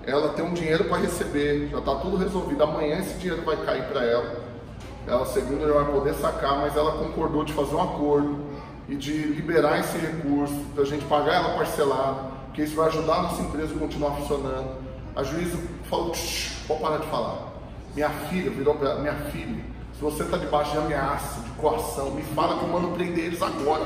ela tem um dinheiro para receber, já está tudo resolvido, amanhã esse dinheiro vai cair para ela. Ela, segunda, já vai poder sacar, mas ela concordou de fazer um acordo e de liberar esse recurso, para a gente pagar ela parcelada, porque isso vai ajudar a nossa empresa a continuar funcionando. A juíza falou, pode parar de falar. Minha filha virou para ela, minha filha, se você está debaixo de ameaça, de coação, me fala que eu mando prender eles agora.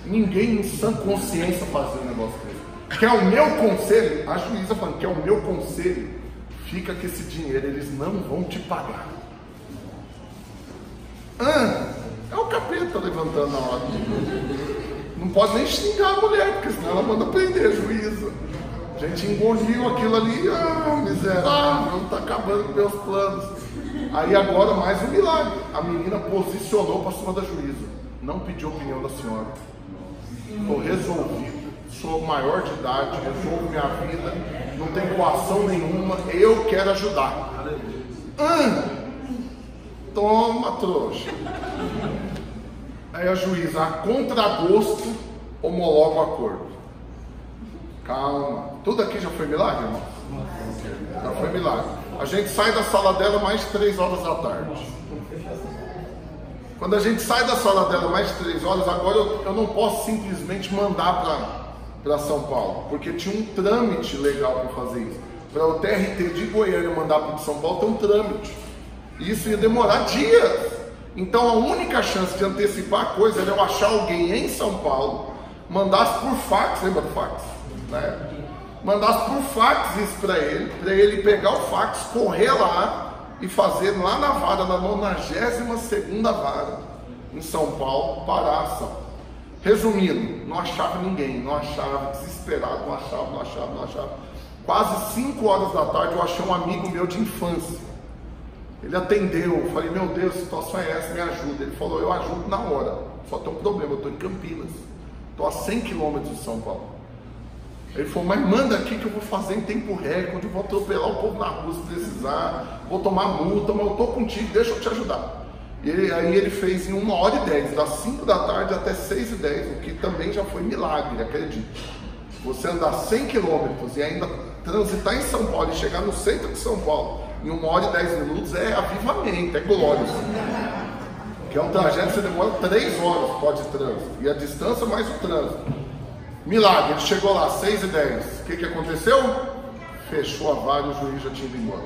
Ninguém em sã consciência fazia um negócio desse. Que é o meu conselho, a juíza falando que é o meu conselho, fica que esse dinheiro eles não vão te pagar. É o capeta levantando na hora. Não pode nem xingar a mulher, porque senão ela manda prender, juíza. A gente engoliu aquilo ali, miserável, está acabando com meus planos. Aí agora mais um milagre. A menina posicionou para cima da juíza. Não pediu opinião da senhora. Estou resolvido. Sou maior de idade, resolvo minha vida. Não tem coação nenhuma. Eu quero ajudar. Toma, trouxa. Aí a juíza, a contragosto, homologa o acordo. Calma. Tudo aqui já foi milagre, irmão? Já foi milagre. A gente sai da sala dela mais 3 horas da tarde. Quando a gente sai da sala dela mais 3 horas, agora eu não posso simplesmente mandar para São Paulo, porque tinha um trâmite legal para fazer isso. Para o TRT de Goiânia mandar para São Paulo tem um trâmite. Isso ia demorar dias. Então a única chance de antecipar a coisa era eu achar alguém em São Paulo, mandasse por fax, lembra do fax? Né? Mandasse por fax isso para ele pegar o fax, correr lá e fazer lá na vara, na 92ª vara em São Paulo, parar a ação. Resumindo, não achava ninguém, não achava, desesperado, não achava. Quase 5 horas da tarde eu achei um amigo meu de infância. Ele atendeu, eu falei, meu Deus, a situação é essa, me ajuda. Ele falou, eu ajudo na hora, só tem um problema, eu estou em Campinas, estou a 100 quilômetros de São Paulo. Ele falou, mas manda aqui que eu vou fazer em tempo recorde, vou atropelar o povo na rua se precisar, vou tomar multa, mas eu estou contigo, deixa eu te ajudar. Aí ele fez em 1h10, das 5 da tarde até 6h10, o que também já foi milagre, acredite. Você andar 100 quilômetros e ainda transitar em São Paulo e chegar no centro de São Paulo em 1h10 é avivamento, é glória. Que é um trajeto que você demora 3 horas, pode trânsito, e a distância mais o trânsito. Milagre, ele chegou lá, 6h10. O que aconteceu? Fechou a vara e o juiz já tinha ido embora.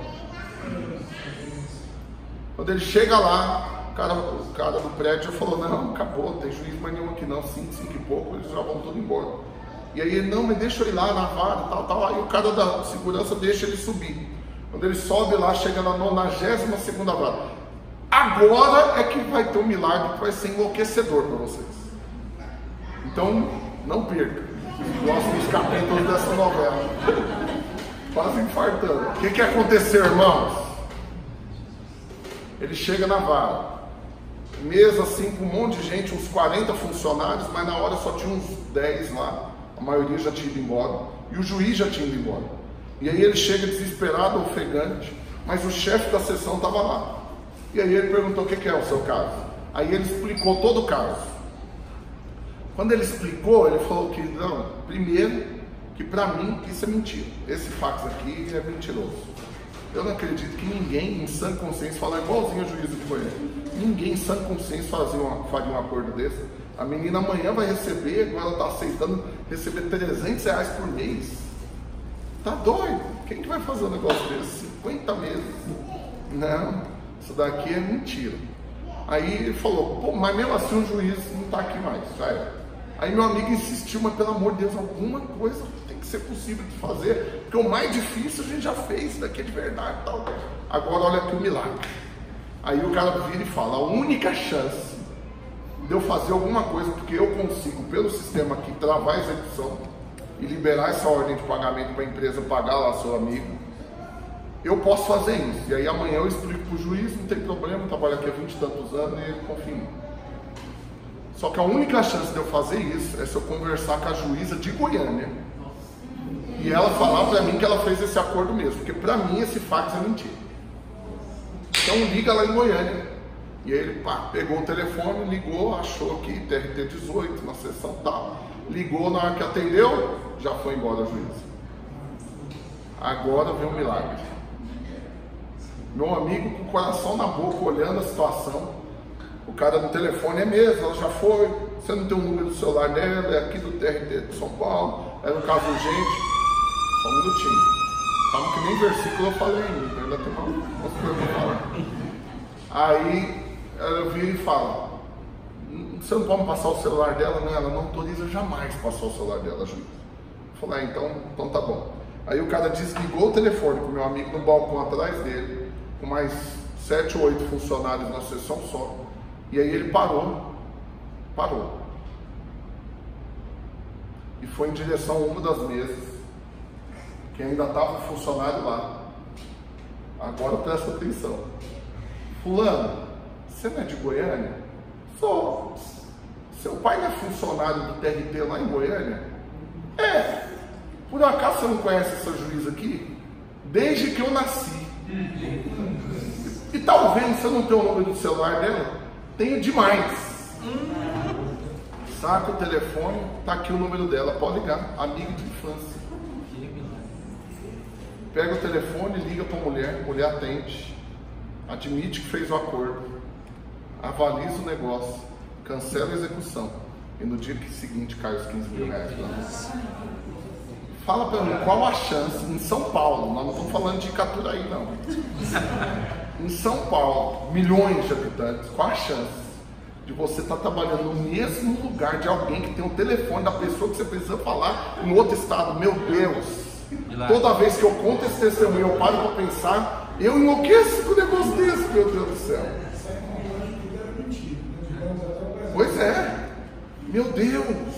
Quando ele chega lá, o cara do prédio falou, não, acabou, não tem juiz mais nenhum aqui não, 5 e pouco, eles já vão tudo embora. E aí ele, não, mas deixa eu ir lá na vara, tal. Aí o cara da segurança deixa ele subir. Quando ele sobe lá, chega na 92ª vara. Agora é que vai ter um milagre que vai ser enlouquecedor para vocês. Então, não perca os próximos capítulos dessa novela. Quase infartando. O que aconteceu, irmãos? Ele chega na vara. Mesa assim com um monte de gente, uns 40 funcionários, mas na hora só tinha uns 10 lá. A maioria já tinha ido embora. E o juiz já tinha ido embora. E aí ele chega desesperado, ofegante, mas o chefe da sessão estava lá. E aí ele perguntou, o que é o seu caso? Aí ele explicou todo o caso. Quando ele explicou, ele falou que, não, primeiro, que para mim isso é mentira. Esse fax aqui é mentiroso. Eu não acredito que ninguém em sã consciência, falar igualzinho a juíza que foi ele, ninguém em sã consciência faria um acordo desse. A menina amanhã vai receber, agora ela está aceitando receber R$300 por mês. Tá doido? Quem que vai fazer um negócio desse? 50 meses? Não, isso daqui é mentira. Aí ele falou, pô, mas mesmo assim o juiz não está aqui mais, já era. Aí meu amigo insistiu, mas pelo amor de Deus, alguma coisa tem que ser possível de fazer, porque o mais difícil a gente já fez, isso daqui é de verdade e tal. Agora olha aqui o milagre. Aí o cara vira e fala, a única chance de eu fazer alguma coisa, porque eu consigo, pelo sistema aqui, travar a execução e liberar essa ordem de pagamento para a empresa pagar lá seu amigo, eu posso fazer isso. E aí amanhã eu explico para o juiz, não tem problema, eu trabalho aqui há 20 e tantos anos e ele confia em mim. Só que a única chance de eu fazer isso é se eu conversar com a juíza de Goiânia e ela falar para mim que ela fez esse acordo mesmo, porque para mim esse fax é mentira. Então liga lá em Goiânia. E aí ele pegou o telefone, ligou, achou aqui TRT 18 na sessão tal, ligou, na hora que atendeu, já foi embora a juíza. Agora vem um milagre. Meu amigo com o coração na boca, olhando a situação, o cara no telefone é mesmo, ela já foi, você não tem o número do celular dela, é aqui do TRT de São Paulo, era um caso urgente. Só um minutinho. Calma que nem versículo eu falei ainda tem umas coisas para falar. Aí ela vira e fala, você não pode passar o celular dela? Não, ela não autoriza jamais passar o celular dela, juiz. Eu falei, então tá bom. Aí o cara desligou o telefone com o meu amigo no balcão atrás dele, com mais 7 ou 8 funcionários na sessão só. E aí ele parou. E foi em direção a uma das mesas, que ainda estava o funcionário lá. Agora presta atenção. Fulano, você não é de Goiânia? Sou. Seu pai não é funcionário do TRT lá em Goiânia? É. Por acaso você não conhece essa juíza aqui? Desde que eu nasci. E talvez você não tenha o número do celular dela? Tenho demais. Saca o telefone, tá aqui o número dela, pode ligar, amigo de infância. Pega o telefone, liga para a mulher atende, admite que fez o acordo, avaliza o negócio, cancela a execução e no dia seguinte cai os 15 mil reais. Fala para mim, qual a chance em São Paulo, nós não estamos falando de Icaturaí não, em São Paulo, milhões de habitantes, qual a chance de você estar trabalhando no mesmo lugar de alguém que tem o telefone da pessoa que você precisa falar em outro estado? Meu Deus, toda vez que eu conto esse testemunho eu paro para pensar, eu enlouqueço com o negócio desse, meu Deus do céu. Pois é, meu Deus.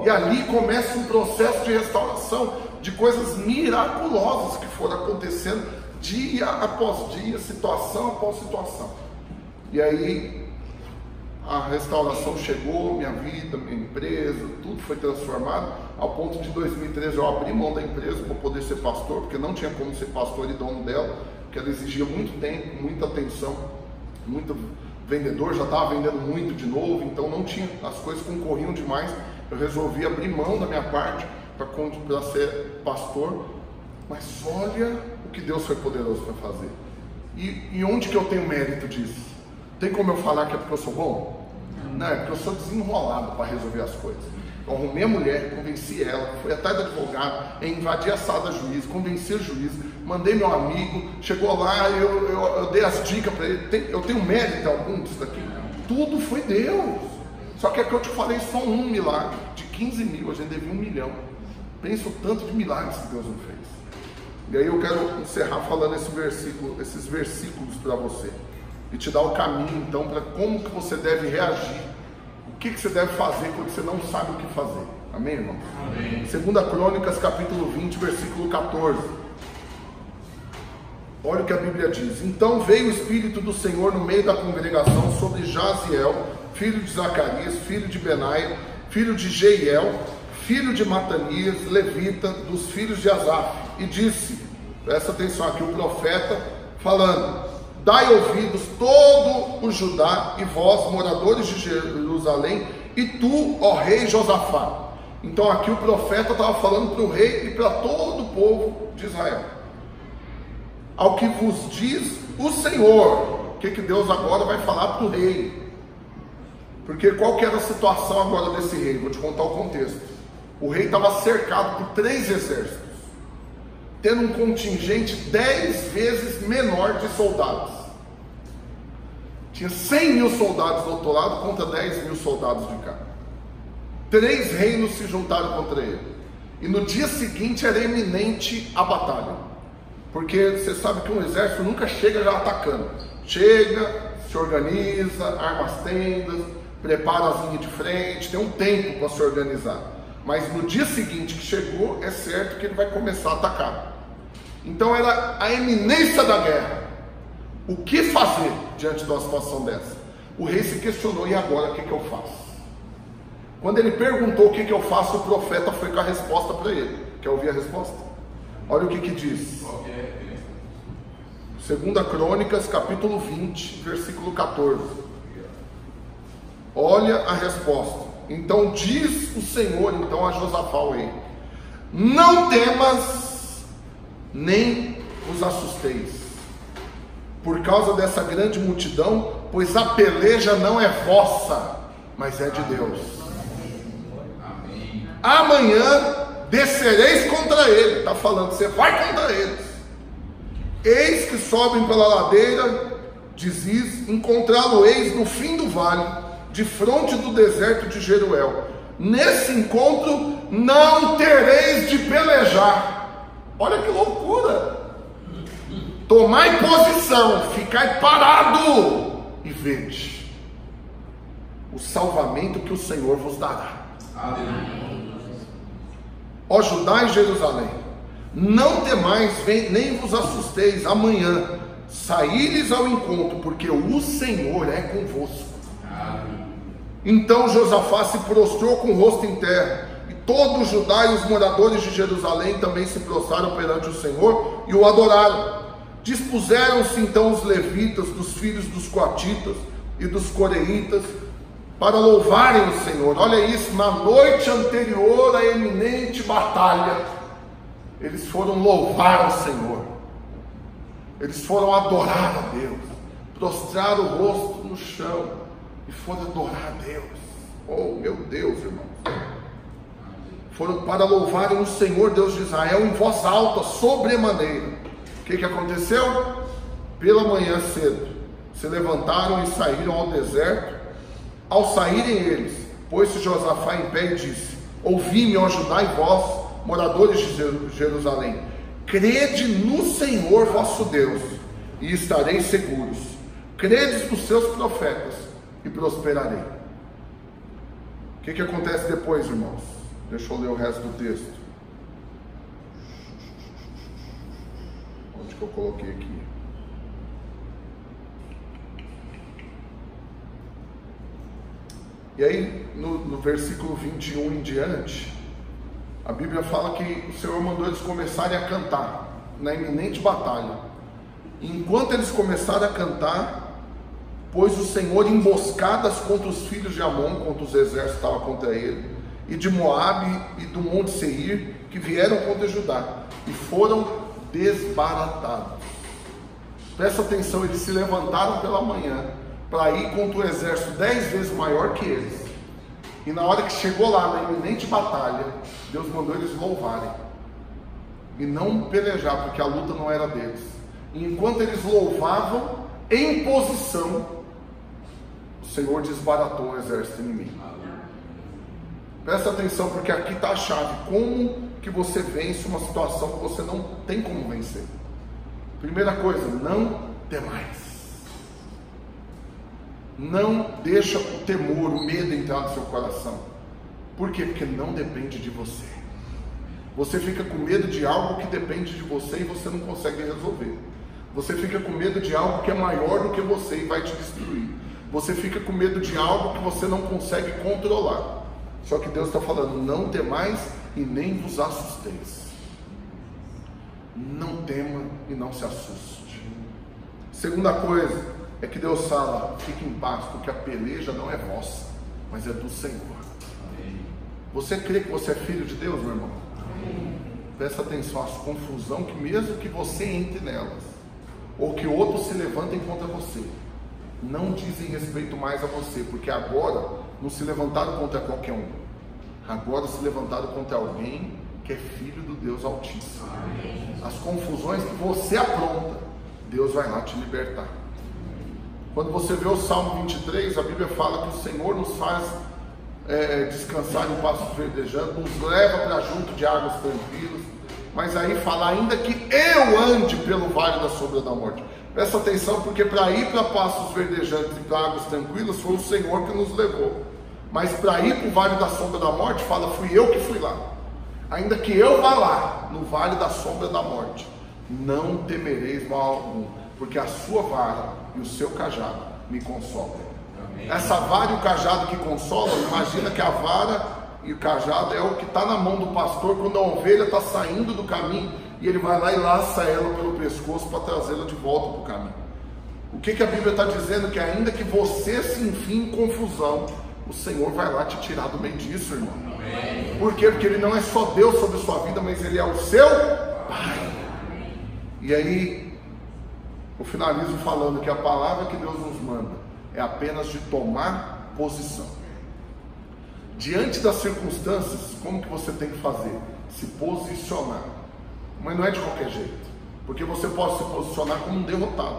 E ali começa um processo de restauração de coisas miraculosas que foram acontecendo dia após dia, situação após situação. E aí a restauração chegou, minha vida, minha empresa, tudo foi transformado, ao ponto de 2013 eu abri mão da empresa para poder ser pastor, porque não tinha como ser pastor e dono dela, porque ela exigia muito tempo, muita atenção, muito vendedor, já estava vendendo muito de novo, então não tinha, as coisas concorriam demais. Eu resolvi abrir mão da minha parte para ser pastor, mas olha o que Deus foi poderoso para fazer. E onde que eu tenho mérito disso? Tem como eu falar que é porque eu sou bom? Não, é porque eu sou desenrolado para resolver as coisas. Eu arrumei a mulher, convenci ela, fui atrás do advogado, invadi a sala da juiz, convenci o juiz, mandei meu amigo, chegou lá, eu dei as dicas para ele. Eu tenho mérito algum disso daqui? Tudo foi Deus. Só que é que eu te falei só um milagre, de 15 mil, a gente devia 1 milhão. Pensa o tanto de milagres que Deus não fez. E aí eu quero encerrar falando esses versículos para você. E te dar o caminho então para como que você deve reagir. O que você deve fazer quando você não sabe o que fazer. Amém, irmão? Amém. 2 Crônicas, capítulo 20, versículo 14. Olha o que a Bíblia diz. Então veio o Espírito do Senhor no meio da congregação sobre Jaziel, filho de Zacarias, filho de Benaia, filho de Jeiel, filho de Matanias, levita, dos filhos de Asaf, e disse, presta atenção aqui, o profeta falando, dai ouvidos todo o Judá e vós, moradores de Jerusalém, e tu, ó rei Josafá. Então aqui o profeta estava falando para o rei e para todo o povo de Israel. Ao que vos diz o Senhor. O que Deus agora vai falar para o rei? Porque qual que era a situação agora desse rei? Vou te contar o contexto. O rei estava cercado por 3 exércitos, tendo um contingente 10 vezes menor de soldados. Tinha 100 mil soldados do outro lado contra 10 mil soldados de cá. 3 reinos se juntaram contra ele. E no dia seguinte era iminente a batalha. Porque você sabe que um exército nunca chega já atacando. Chega, se organiza, arma as tendas, prepara as linhas de frente, tem um tempo para se organizar. Mas no dia seguinte que chegou, é certo que ele vai começar a atacar. Então era a iminência da guerra. O que fazer diante de uma situação dessa? O rei se questionou: e agora o que eu faço? Quando ele perguntou o que eu faço, o profeta foi com a resposta para ele. Quer ouvir a resposta? Olha o que diz. 2 Crônicas, capítulo 20, versículo 14. Olha a resposta. Então diz o Senhor então a Josafá o rei: não temas, nem vos assusteis, por causa dessa grande multidão, pois a peleja não é vossa, mas é de Deus. Amanhã descereis contra ele. Está falando, você vai contra eles. Eis que sobem pela ladeira de Ziz, encontrá-lo-eis no fim do vale, de fronte do deserto de Jeruel. Nesse encontro não tereis de pelejar. Olha que loucura! Tomai posição, ficai parado e vede o salvamento que o Senhor vos dará. Amém. Ó Judá e Jerusalém, não temais, nem vos assusteis. Amanhã saíres ao encontro, porque o Senhor é convosco. Amém. Então Josafá se prostrou com o rosto em terra, e todo o Judá e os moradores de Jerusalém também se prostraram perante o Senhor e o adoraram. Dispuseram-se então os levitas, dos filhos dos coatitas e dos coreitas, para louvarem o Senhor. Olha isso, na noite anterior à eminente batalha, eles foram louvar o Senhor, eles foram adorar a Deus, prostrar o rosto no chão e foram adorar a Deus. Oh meu Deus, irmãos, foram para louvarem o Senhor Deus de Israel em voz alta, sobremaneira. O que aconteceu? Pela manhã cedo se levantaram e saíram ao deserto. Ao saírem eles, pôs-se Josafá em pé e disse: ouvi-me, ó Judá e vós, moradores de Jerusalém, crede no Senhor vosso Deus e estareis seguros. Credes nos seus profetas e prosperarei. O que acontece depois, irmãos? Deixa eu ler o resto do texto. Onde que eu coloquei aqui? E aí, no versículo 21 em diante, a Bíblia fala que o Senhor mandou eles começarem a cantar na iminente batalha. E enquanto eles começaram a cantar, pôs o Senhor emboscadas contra os filhos de Amon, contra os exércitos que estavam contra ele, e de Moabe e do monte Seir, que vieram contra Judá, e foram desbaratados. Presta atenção, eles se levantaram pela manhã para ir contra um exército 10 vezes maior que eles, e na hora que chegou lá na iminente batalha, Deus mandou eles louvarem e não pelejar, porque a luta não era deles. E enquanto eles louvavam em posição, o Senhor desbaratou o exército inimigo. Presta atenção, porque aqui está a chave. Como que você vence uma situação que você não tem como vencer? Primeira coisa, não temais. Não deixa o temor, o medo entrar no seu coração. Por quê? Porque não depende de você. Você fica com medo de algo que depende de você e você não consegue resolver. Você fica com medo de algo que é maior do que você e vai te destruir. Você fica com medo de algo que você não consegue controlar. Só que Deus está falando: não temais e nem vos assusteis. Não tema e não se assuste. Segunda coisa é que Deus fala: fique em paz, porque a peleja não é vossa, mas é do Senhor. Amém. Você crê que você é filho de Deus, meu irmão? Amém. Presta atenção, a confusão que mesmo que você entre nelas, ou que outros se levantem contra você, não dizem respeito mais a você, porque agora não se levantaram contra qualquer um, agora se levantaram contra alguém que é filho do Deus Altíssimo. Amém. As confusões que você apronta, Deus vai lá te libertar. Quando você vê o Salmo 23, a Bíblia fala que o Senhor nos faz descansar em pastos verdejantes, nos leva para junto de águas tranquilas. Mas aí fala, ainda que eu ande pelo vale da sombra da morte. Presta atenção, porque para ir para pastos verdejantes e para águas tranquilas foi o Senhor que nos levou. Mas para ir para o vale da sombra da morte, fala, fui eu que fui lá. Ainda que eu vá lá, no vale da sombra da morte, não temereis mal algum, porque a sua vara e o seu cajado me consolam. Amém. Essa vara e o cajado que consolam, imagina que a vara e o cajado é o que está na mão do pastor quando a ovelha está saindo do caminho e ele vai lá e laça ela pelo pescoço para trazê-la de volta para o caminho. O que a Bíblia está dizendo? Que ainda que você se enfie em confusão, o Senhor vai lá te tirar do meio disso, irmão. Amém. Por quê? Porque Ele não é só Deus sobre a sua vida, mas Ele é o seu Pai. E aí, eu finalizo falando que a palavra que Deus nos manda é apenas de tomar posição. Diante das circunstâncias, como que você tem que fazer? Se posicionar. Mas não é de qualquer jeito. Porque você pode se posicionar como um derrotado.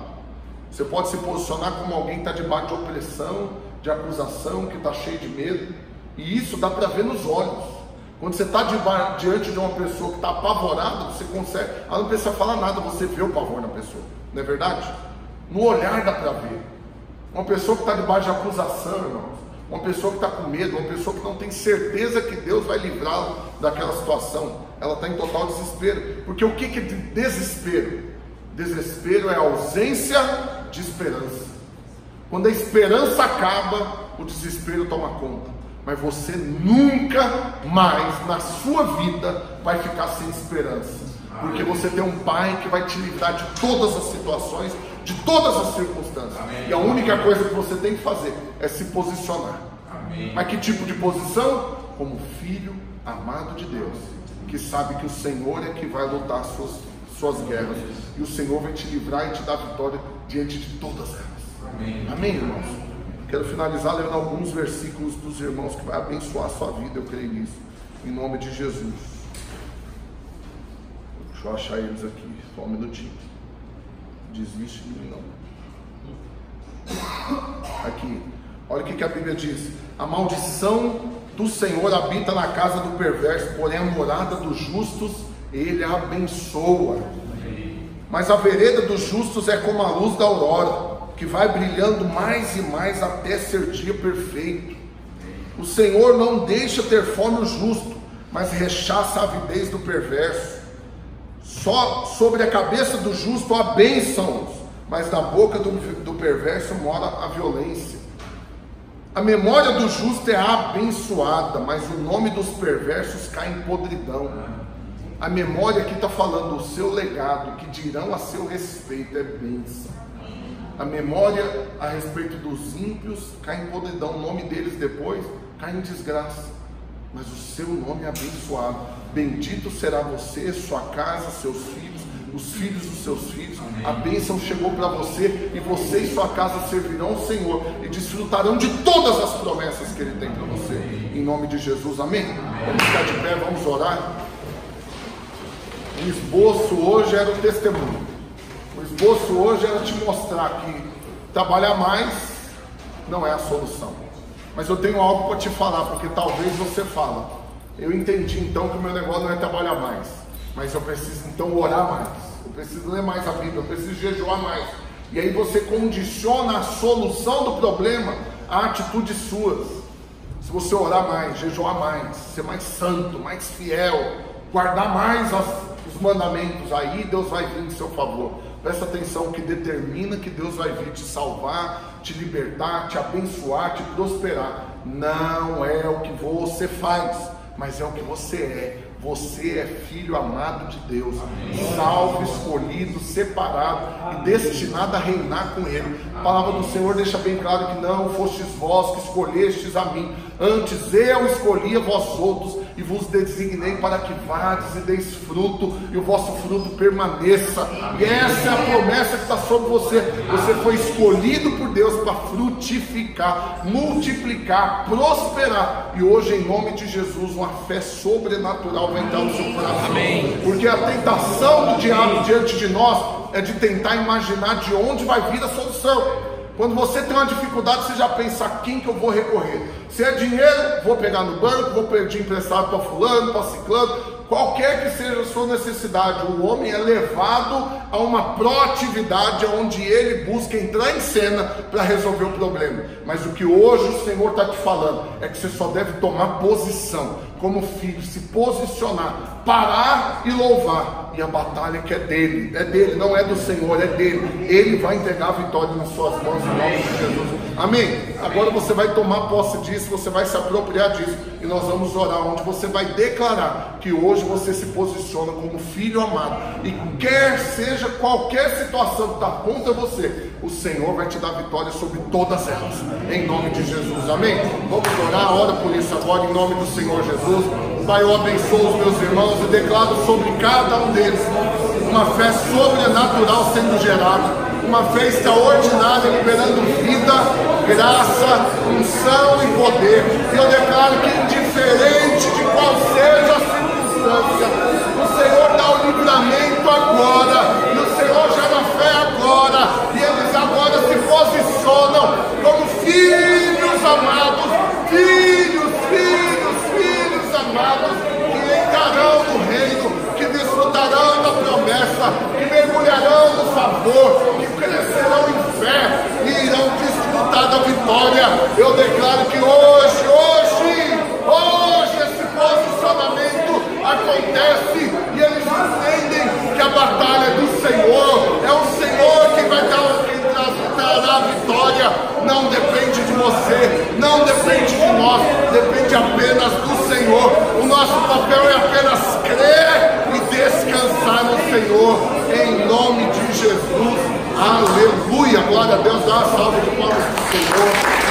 Você pode se posicionar como alguém que está debaixo de opressão, de acusação, que está cheio de medo. E isso dá para ver nos olhos. Quando você está diante de uma pessoa que está apavorada, você consegue, ela não precisa falar nada, você vê o pavor na pessoa. Não é verdade? No olhar dá para ver. Uma pessoa que está debaixo de acusação, irmãos, uma pessoa que está com medo, uma pessoa que não tem certeza que Deus vai livrá-lo daquela situação, ela está em total desespero. Porque o que é desespero? Desespero é a ausência de esperança. Quando a esperança acaba, o desespero toma conta. Mas você nunca mais na sua vida vai ficar sem esperança. Porque você tem um Pai que vai te livrar de todas as situações, de todas as circunstâncias. Amém. E a única coisa que você tem que fazer é se posicionar. Amém. Mas que tipo de posição? Como filho amado de Deus, que sabe que o Senhor é que vai lutar suas guerras. E o Senhor vai te livrar e te dar vitória diante de todas elas. Amém, Amém, irmãos? Quero finalizar lendo alguns versículos dos irmãos que vai abençoar a sua vida, eu creio nisso. Em nome de Jesus. Deixa eu achar eles aqui, só um minutinho. Desiste de mim não. Aqui, olha o que a Bíblia diz. A maldição do Senhor habita na casa do perverso, porém a morada dos justos Ele abençoa. Mas a vereda dos justos é como a luz da aurora, que vai brilhando mais e mais até ser dia perfeito. O Senhor não deixa ter fome o justo, mas rechaça a avidez do perverso. Só sobre a cabeça do justo há bênçãos, mas na boca do perverso mora a violência. A memória do justo é abençoada, mas o nome dos perversos cai em podridão. A memória aqui está falando, o seu legado, que dirão a seu respeito, é bênção. A memória a respeito dos ímpios cai em podridão, o nome deles depois cai em desgraça. Mas o seu nome é abençoado. Bendito será você, sua casa, seus filhos, os filhos dos seus filhos. Amém. A bênção chegou para você, e você e sua casa servirão ao Senhor e desfrutarão de todas as promessas que Ele tem para você. Em nome de Jesus, amém? Vamos ficar de pé, vamos orar. O esboço hoje era o testemunho. O esboço hoje era te mostrar que trabalhar mais não é a solução. Mas eu tenho algo para te falar, porque talvez você fala, eu entendi então que o meu negócio não é trabalhar mais, mas eu preciso então orar mais, eu preciso ler mais a Bíblia, eu preciso jejuar mais. E aí você condiciona a solução do problema a atitudes suas. Se você orar mais, jejuar mais, ser mais santo, mais fiel, guardar mais os mandamentos, aí Deus vai vir em seu favor. Presta atenção, o que determina que Deus vai vir te salvar, te libertar, te abençoar, te prosperar, não é o que você faz, mas é o que você é. Você é filho amado de Deus, amém. Salvo, escolhido, separado, amém. E destinado a reinar com Ele. A palavra do Senhor deixa bem claro que não fostes vós que escolhestes a mim, antes eu escolhi a vós outros e vos designei para que vades e deis fruto, e o vosso fruto permaneça. Amém. E essa é a promessa que está sobre você. Você foi escolhido por Deus para frutificar, multiplicar, prosperar. E hoje, em nome de Jesus, uma fé sobrenatural vai entrar no seu coração. Amém. Porque a tentação do diabo diante de nós é de tentar imaginar de onde vai vir a solução. Quando você tem uma dificuldade, você já pensa: a quem que eu vou recorrer? Se é dinheiro, vou pegar no banco, vou pedir emprestado para fulano, para ciclano. Qualquer que seja a sua necessidade, o homem é levado a uma proatividade onde ele busca entrar em cena para resolver o problema. Mas o que hoje o Senhor está te falando é que você só deve tomar posição como filho, se posicionar, parar e louvar. E a batalha que é dele, não é do Senhor, é dele. Ele vai entregar a vitória nas suas mãos em nome de Jesus. Amém? Agora você vai tomar posse disso, você vai se apropriar disso, e nós vamos orar, onde você vai declarar que hoje você se posiciona como filho amado, e quer seja qualquer situação que está contra você, o Senhor vai te dar vitória sobre todas elas, em nome de Jesus. Amém? Vamos orar, ora por isso agora, em nome do Senhor Jesus. Pai, eu abençoo os meus irmãos e declaro sobre cada um deles uma fé sobrenatural sendo gerada, uma fé extraordinária, liberando vida, graça, unção e poder. E eu declaro que, indiferente de qual seja a circunstância, o Senhor dá o livramento agora, e o Senhor gera fé agora, e eles agora se posicionam como filhos amados, filhos amados, que entrarão no reino, que desfrutarão da promessa, que mergulharão no favor, que crescerão em fé e irão desfrutar da vitória. Eu declaro que hoje esse posicionamento acontece, e eles entendem que a batalha é do Senhor, é o Senhor que vai trará a vitória. Não depende de você, não depende de nós, depende apenas do Senhor. O nosso papel é apenas crer e descansar no Senhor, em nome de Jesus. Aleluia, glória a Deus. Dá uma salva de palmas do Senhor.